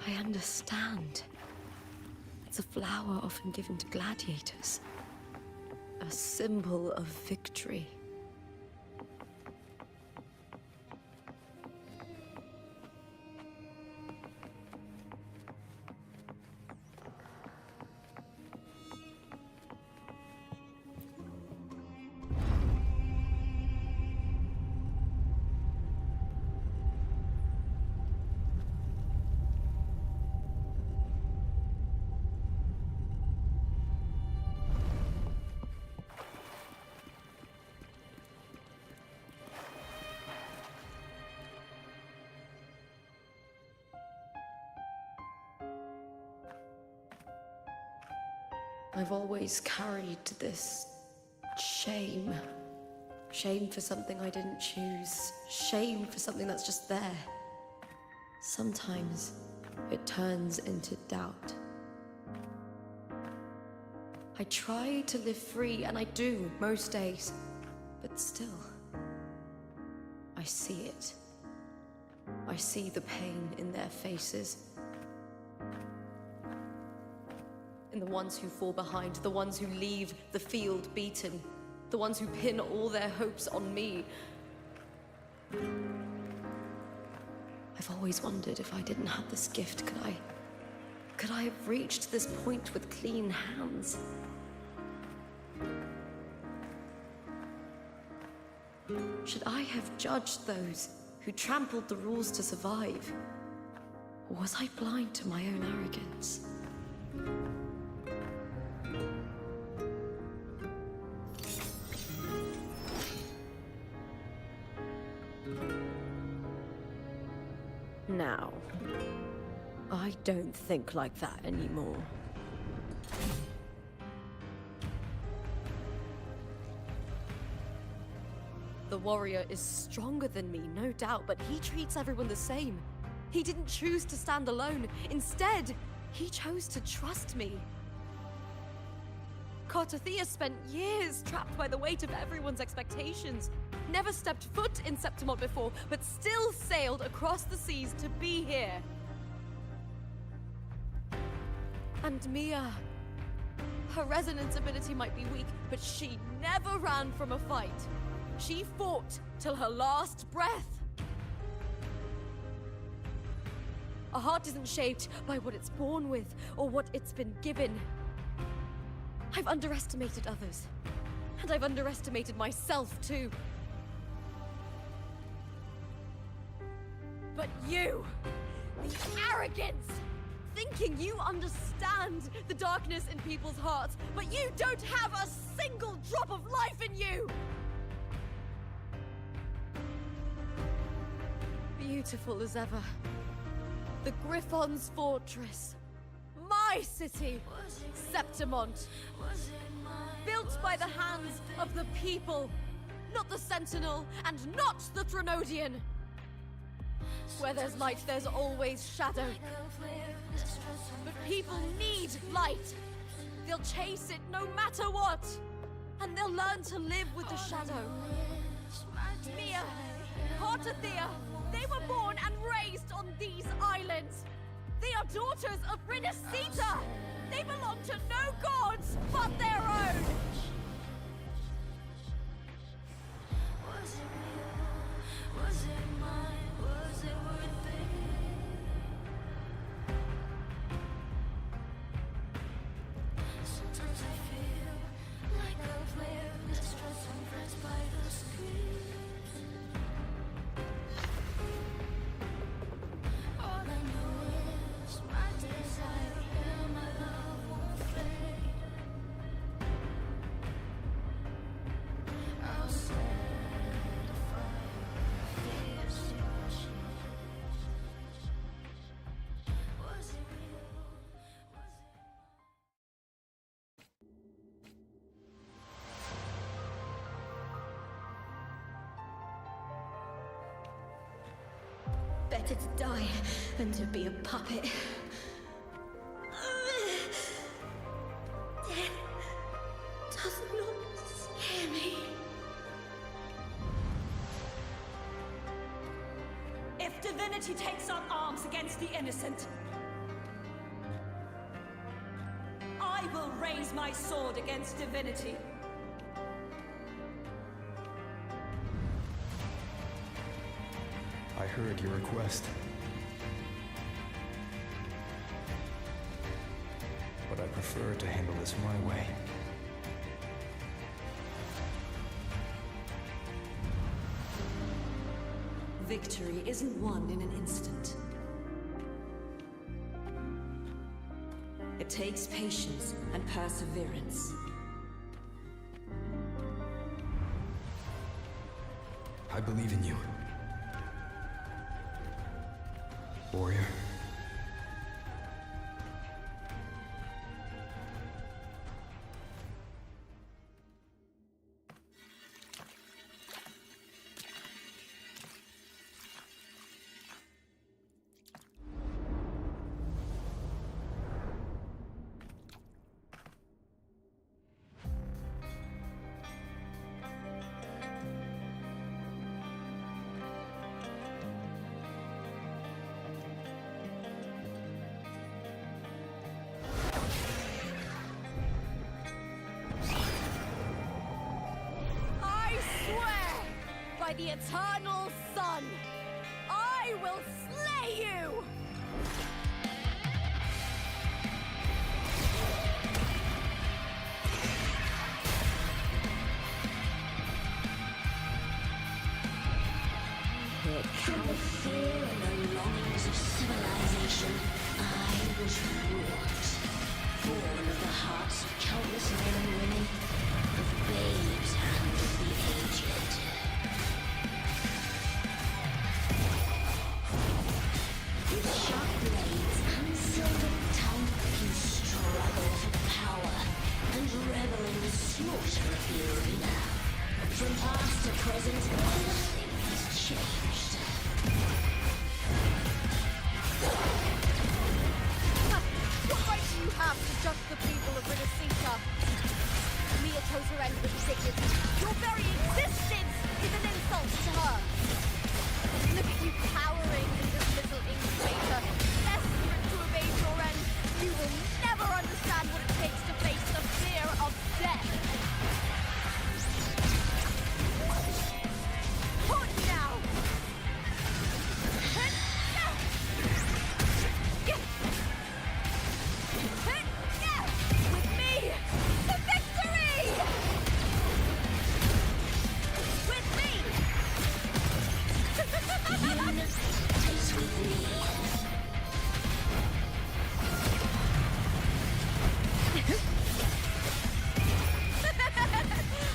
I understand. It's a flower often given to gladiators. A symbol of victory. I've always carried this shame. Shame for something I didn't choose. Shame for something that's just there. Sometimes it turns into doubt. I try to live free, and I do most days. But still, I see it. I see the pain in their faces. in the ones who fall behind, the ones who leave the field beaten, the ones who pin all their hopes on me. I've always wondered if I didn't have this gift, could I have reached this point with clean hands? Should I have judged those who trampled the rules to survive? Or was I blind to my own arrogance? Now, I don't think like that anymore. The warrior is stronger than me, no doubt, but he treats everyone the same. He didn't choose to stand alone. Instead, he chose to trust me. Cartothea spent years trapped by the weight of everyone's expectations. Never stepped foot in Septimont before, but still sailed across the seas to be here. And Mia, her resonance ability might be weak, but she never ran from a fight. She fought till her last breath. A heart isn't shaped by what it's born with or what it's been given. I've underestimated others, and I've underestimated myself too. But you, the arrogance! Thinking you understand the darkness in people's hearts, but you don't have a single drop of life in you! Beautiful as ever. The Griffon's fortress. My city, Septimont. Built by the hands of the people, not the Sentinel and not the Threnodian. Where there's light, there's always shadow. But people need light. They'll chase it no matter what. And they'll learn to live with the shadow. Mia, Cartothea, they were born and raised on these islands. They are daughters of Rinascita. They belong to no gods but their own. Was it real? Was it mine? Was it worth it? Sometimes I feel like a player distressed and pressed by the screen. All I know is my desire and my love won't fade. I'll set a fire, fierce passion. Was it real? Was it?
Better to die than to be a puppet. Death does not scare me.
If divinity takes up arms against the innocent, I will raise my sword against divinity.
I heard your request. But I prefer to handle this my way.
Victory isn't won in an instant. It takes patience and perseverance.
I believe in you. Warrior.
by the eternal sun! I will slay you!
From the fear and the longings of civilization, I was wrought. Born of the hearts of countless men and women, of babes and of the aged. With sharp blades and silver tongue, you struggle for power and revel in the slaughter of the arena. From past to present, nothing has changed.
What right do you have to judge the people of Renacita? Mia chose her end with dignity. Your very existence is an insult to her. Look at you cowering in this little incubator, desperate to evade your end. You will never understand what it takes to face the fear of death. Hold now! With me, to victory! With me!
Taste with me.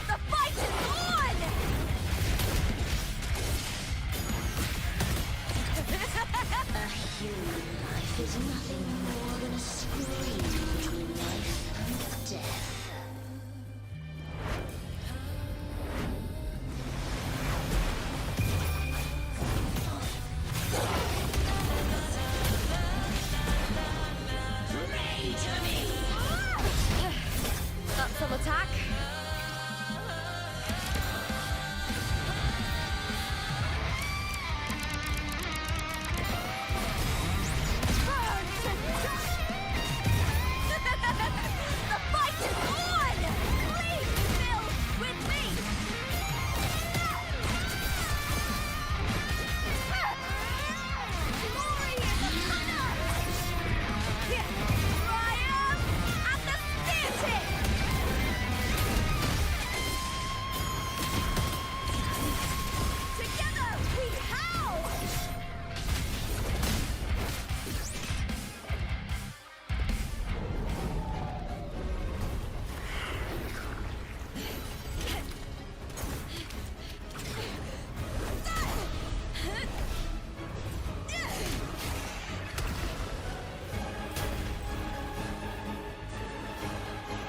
The fight is on!
A human life is nothing more than a scream between life and death. Pray to me!
Up some attack. The fight is on! Please, Bill, with me! Glory is upon us! Triumph and the spirited! Together we howl!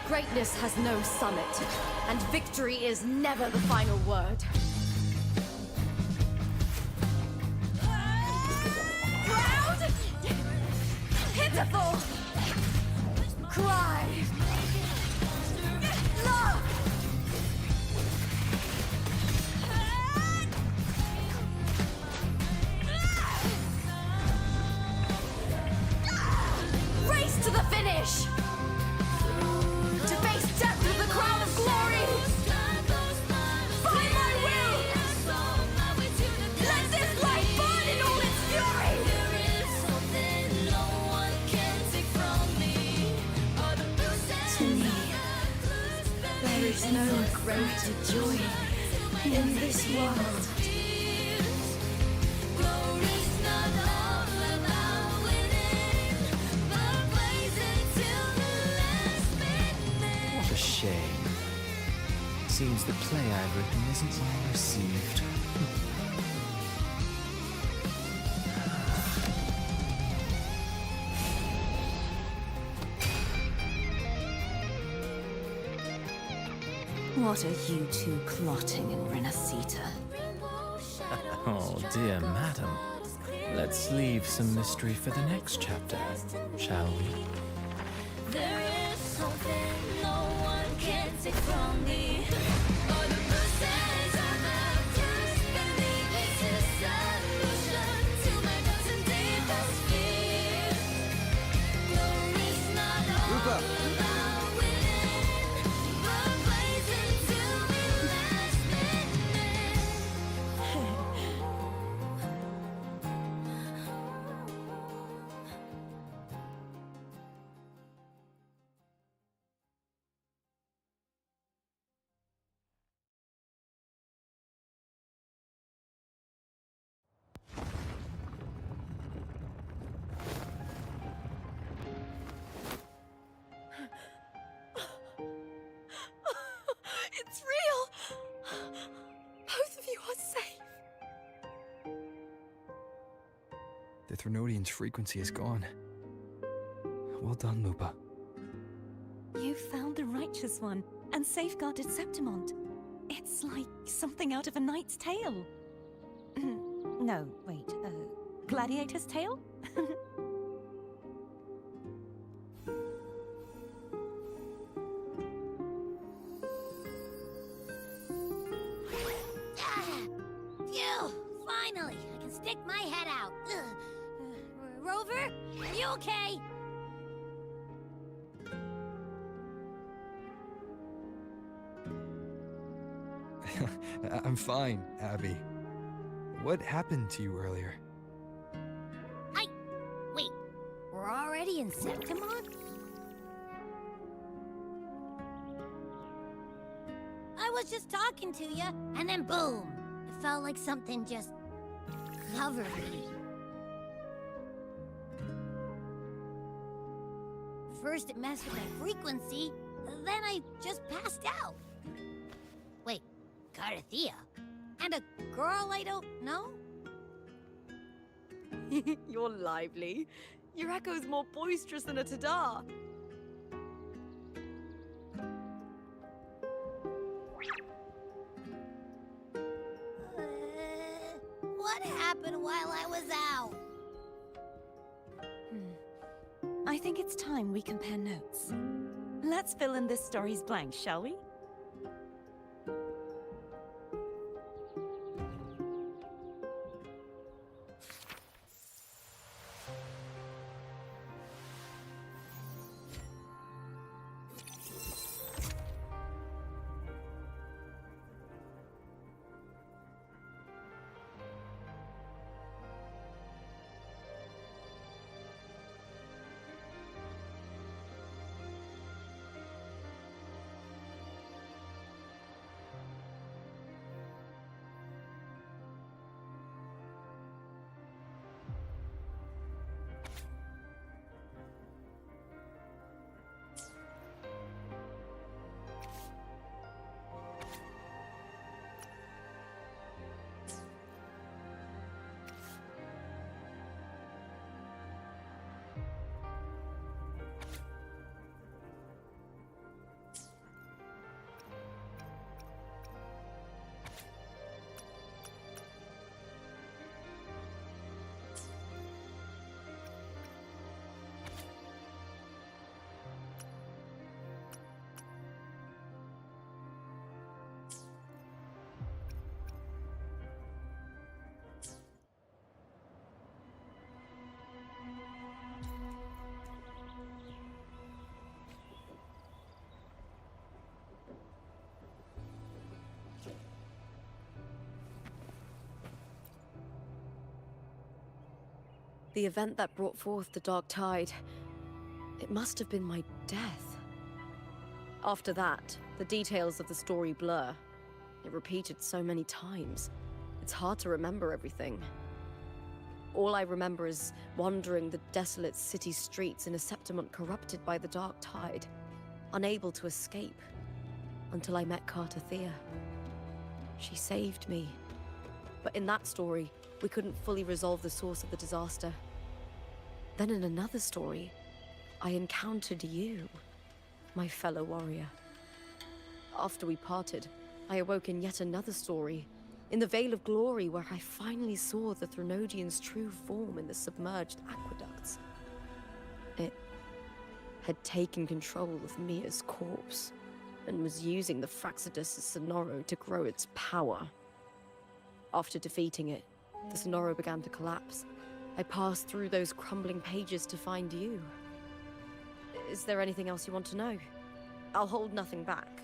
Greatness has no summit, and victory is never the final word. Proud! Pitiful! Cry! Love! Race to the finish! To face death with the crown of glory! By my will! Let this light burn in all its fury! To me, there is no greater joy in this world.
What a shame. Seems the play I've written isn't well received.
What are you two plotting in Renacita?
Oh, dear madam. Let's leave some mystery for the next chapter, shall we?
There is something no one can take from me. All the bruises I have just beneath is a solution to my doubts and deepest fears. Glory's not all about winning, but blazing till we last minute.
The Threnodian's frequency is gone. Well done, Lupa.
You found the righteous one and safeguarded Septimont. It's like something out of a knight's tale. No, wait, gladiator's tale?
Phew! Finally, I can stick my head out. Rover, are you okay?
I'm fine, Abby. What happened to you earlier?
Wait, we're already in Septimont? I was just talking to you, and then boom! It felt like something just covered me. First it messed with my frequency, then I just passed out. Wait, Carthea? And a girl I don't know?
You're lively. Your echo's more boisterous than a Tadar.
What happened while I was out?
I think it's time we compare notes. Let's fill in this story's blanks, shall we?
The event that brought forth the Dark Tide, it must have been my death. After that, the details of the story blur. It repeated so many times. It's hard to remember everything. All I remember is wandering the desolate city streets in a Septimont corrupted by the Dark Tide, unable to escape, until I met Carthea. She saved me. But in that story, we couldn't fully resolve the source of the disaster. Then in another story, I encountered you, my fellow warrior. After we parted, I awoke in yet another story, in the Vale of Glory, where I finally saw the Threnodian's true form in the submerged aqueducts. It had taken control of Mia's corpse, and was using the Fraxidus Sonoro to grow its power. After defeating it, the Sonoro began to collapse. I passed through those crumbling pages to find you. Is there anything else you want to know? I'll hold nothing back.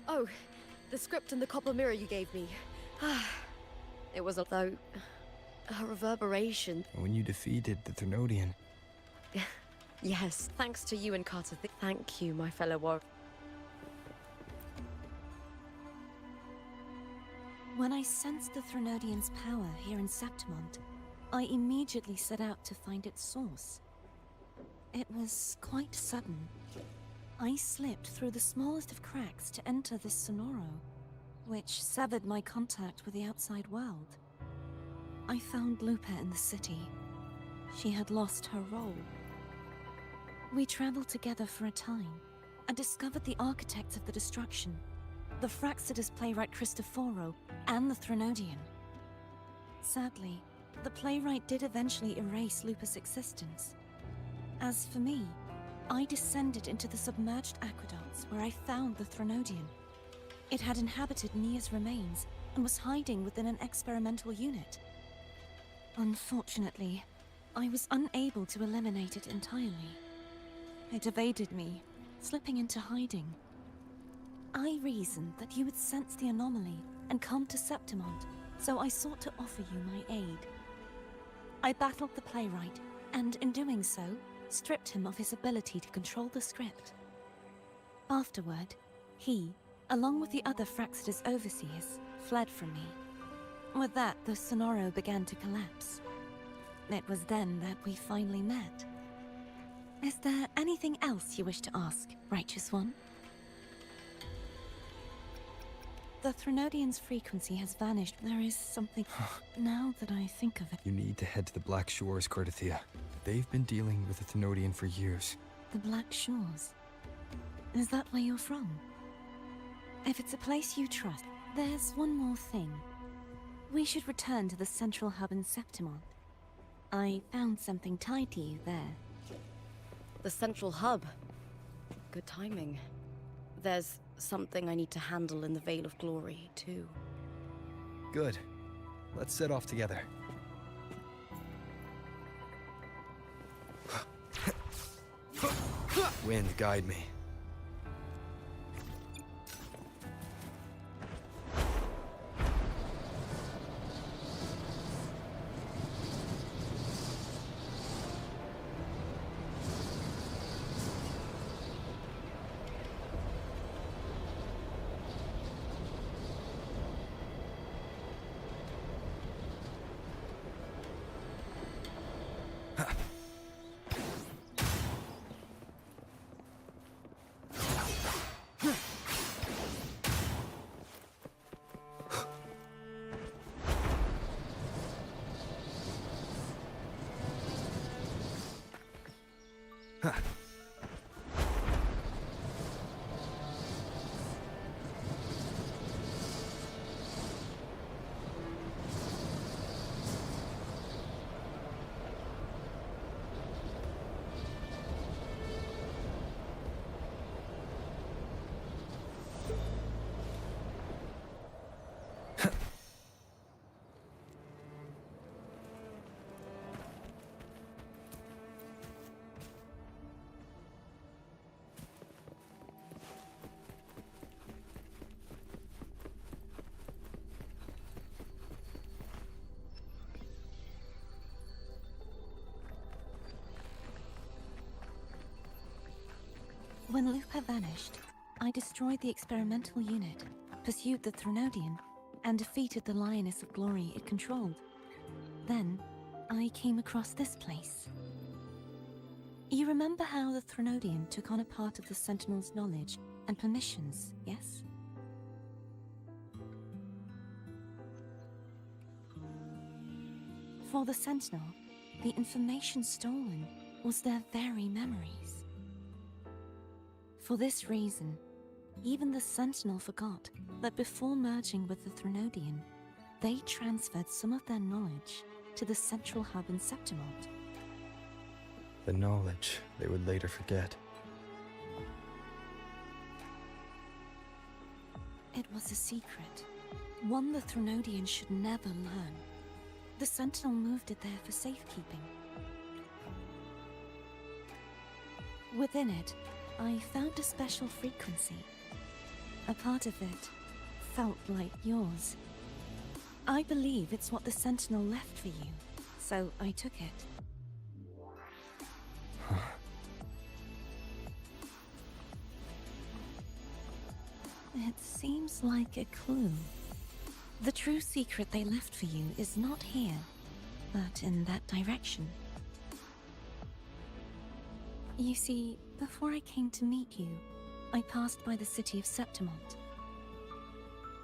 Oh, the script and the copper mirror you gave me. It was, although, a reverberation.
When you defeated the Threnodian.
Yes, thanks to you and Carter. Thank you, my fellow warrior.
When I sensed the Threnodian's power here in Septimont, I immediately set out to find its source. It was quite sudden. I slipped through the smallest of cracks to enter this Sonoro, which severed my contact with the outside world. I found Lupa in the city. She had lost her role. We traveled together for a time and discovered the architects of the destruction, the Fraxidus playwright Cristoforo and the Threnodian. Sadly, the playwright did eventually erase Lupa's existence. As for me, I descended into the submerged aqueducts where I found the Threnodian. It had inhabited Nia's remains and was hiding within an experimental unit. Unfortunately, I was unable to eliminate it entirely. It evaded me, slipping into hiding. I reasoned that you would sense the anomaly and come to Septimont, so I sought to offer you my aid. I battled the playwright, and in doing so, stripped him of his ability to control the script. Afterward, he, along with the other Fraxidus overseers, fled from me. With that, the Sonoro began to collapse. It was then that we finally met. Is there anything else you wish to ask, Righteous One? The Threnodian's frequency has vanished. There is something... Now that I think of it...
You need to head to the Black Shores, Cordelia. They've been dealing with the Thenodian for years.
The Black Shores? Is that where you're from? If it's a place you trust, there's one more thing. We should return to the central hub in Septimont. I found something tied to you there.
The central hub. Good timing. There's something I need to handle in the Veil of Glory, too.
Good. Let's set off together. Wind, guide me.
When Lupa vanished, I destroyed the experimental unit, pursued the Threnodian, and defeated the Lioness of Glory it controlled. Then, I came across this place. You remember how the Threnodian took on a part of the Sentinel's knowledge and permissions, yes? For the Sentinel, the information stolen was their very memories. For this reason, even the Sentinel forgot that before merging with the Threnodian, they transferred some of their knowledge to the central hub in Septimont.
The knowledge they would later forget.
It was a secret, one the Threnodian should never learn. The Sentinel moved it there for safekeeping. Within it, I found a special frequency. A part of it felt like yours. I believe it's what the Sentinel left for you, so I took it. It seems like a clue. The true secret they left for you is not here, but in that direction. You see, before I came to meet you, I passed by the city of Septimont.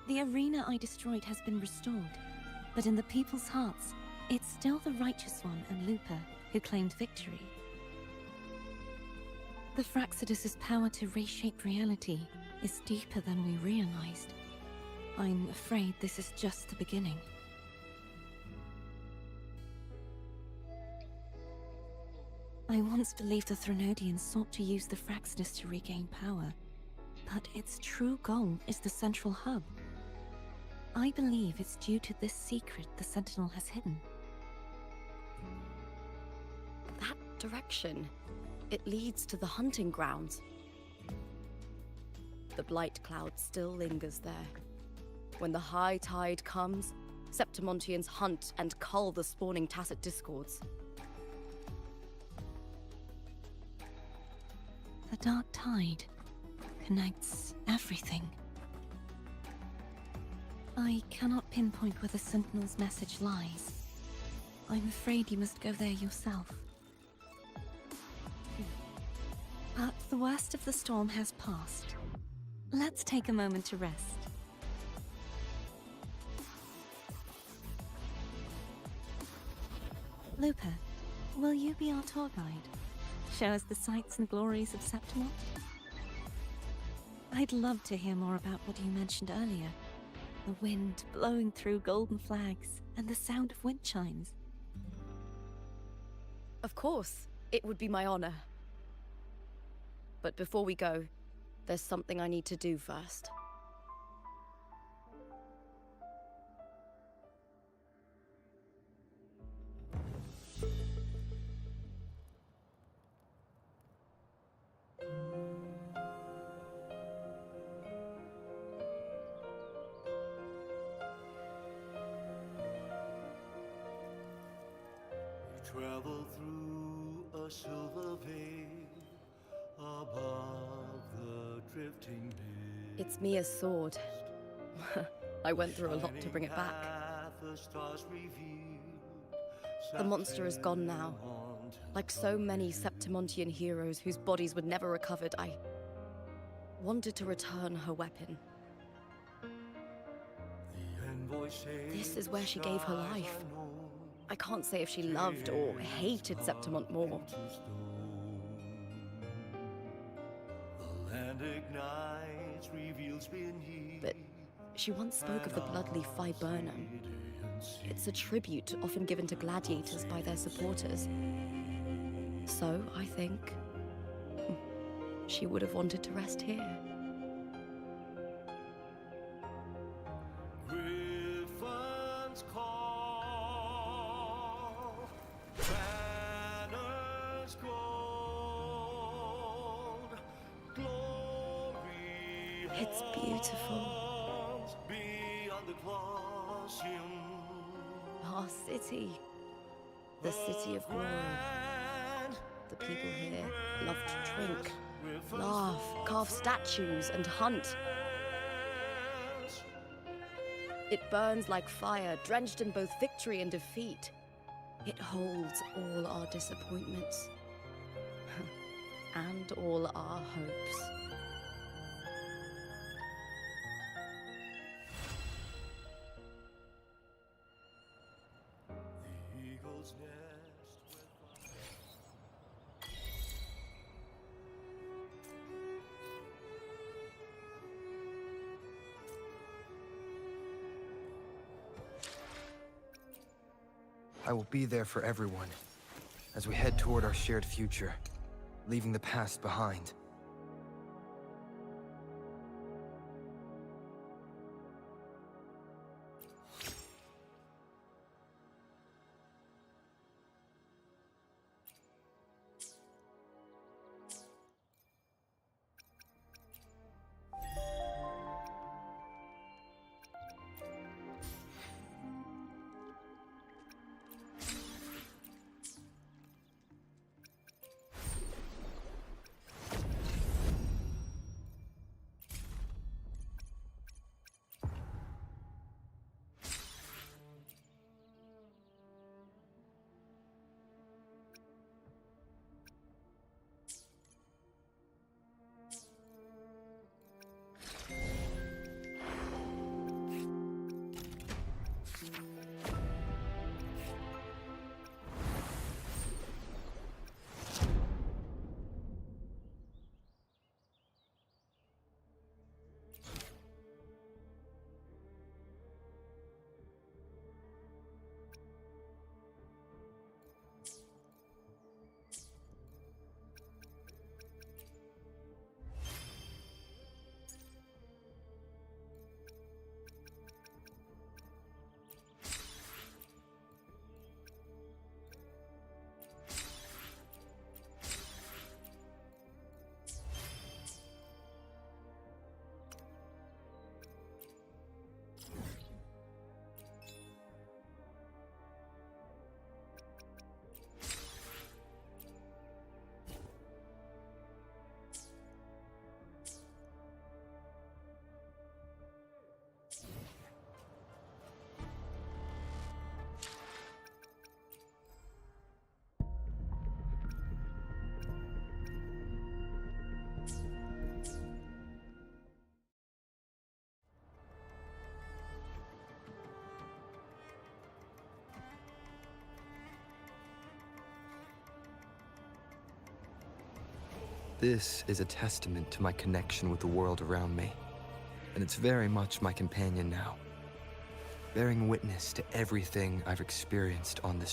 The arena I destroyed has been restored, but in the people's hearts, it's still the Righteous One and Lupa who claimed victory. The Fraxidus' power to reshape reality is deeper than we realized. I'm afraid this is just the beginning. I once believed the Threnodians sought to use the Fraxidus to regain power, but its true goal is the central hub. I believe it's due to this secret the Sentinel has hidden.
That direction, it leads to the hunting grounds. The blight cloud still lingers there. When the high tide comes, Septimontians hunt and cull the spawning Tacet Discords.
The dark tide connects everything. I cannot pinpoint where the Sentinel's message lies. I'm afraid you must go there yourself. But the worst of the storm has passed. Let's take a moment to rest. Lupa, will you be our tour guide? Show us the sights and glories of Septimont? I'd love to hear more about what you mentioned earlier. The wind blowing through golden flags and the sound of wind chimes.
Of course, it would be my honor. But before we go, there's something I need to do first.
Travel through a silver veil above the drifting mist.
It's Mia's sword. I went through a lot to bring it back. The monster is gone now. Like so many Septimontian heroes whose bodies were never recovered, I wanted to return her weapon. This is where she gave her life. I can't say if she loved or hated Septimont more. But she once spoke of the bloodleaf viburnum. It's a tribute often given to gladiators by their supporters. So, I think, she would have wanted to rest here. It's beautiful. Our city. The city of glory. The people here love to drink, laugh, carve statues, and hunt. It burns like fire, drenched in both victory and defeat. It holds all our disappointments. And all our hopes.
I will be there for everyone as we head toward our shared future, leaving the past behind. This is a testament to my connection with the world around me, and it's very much my companion now, bearing witness to everything I've experienced on this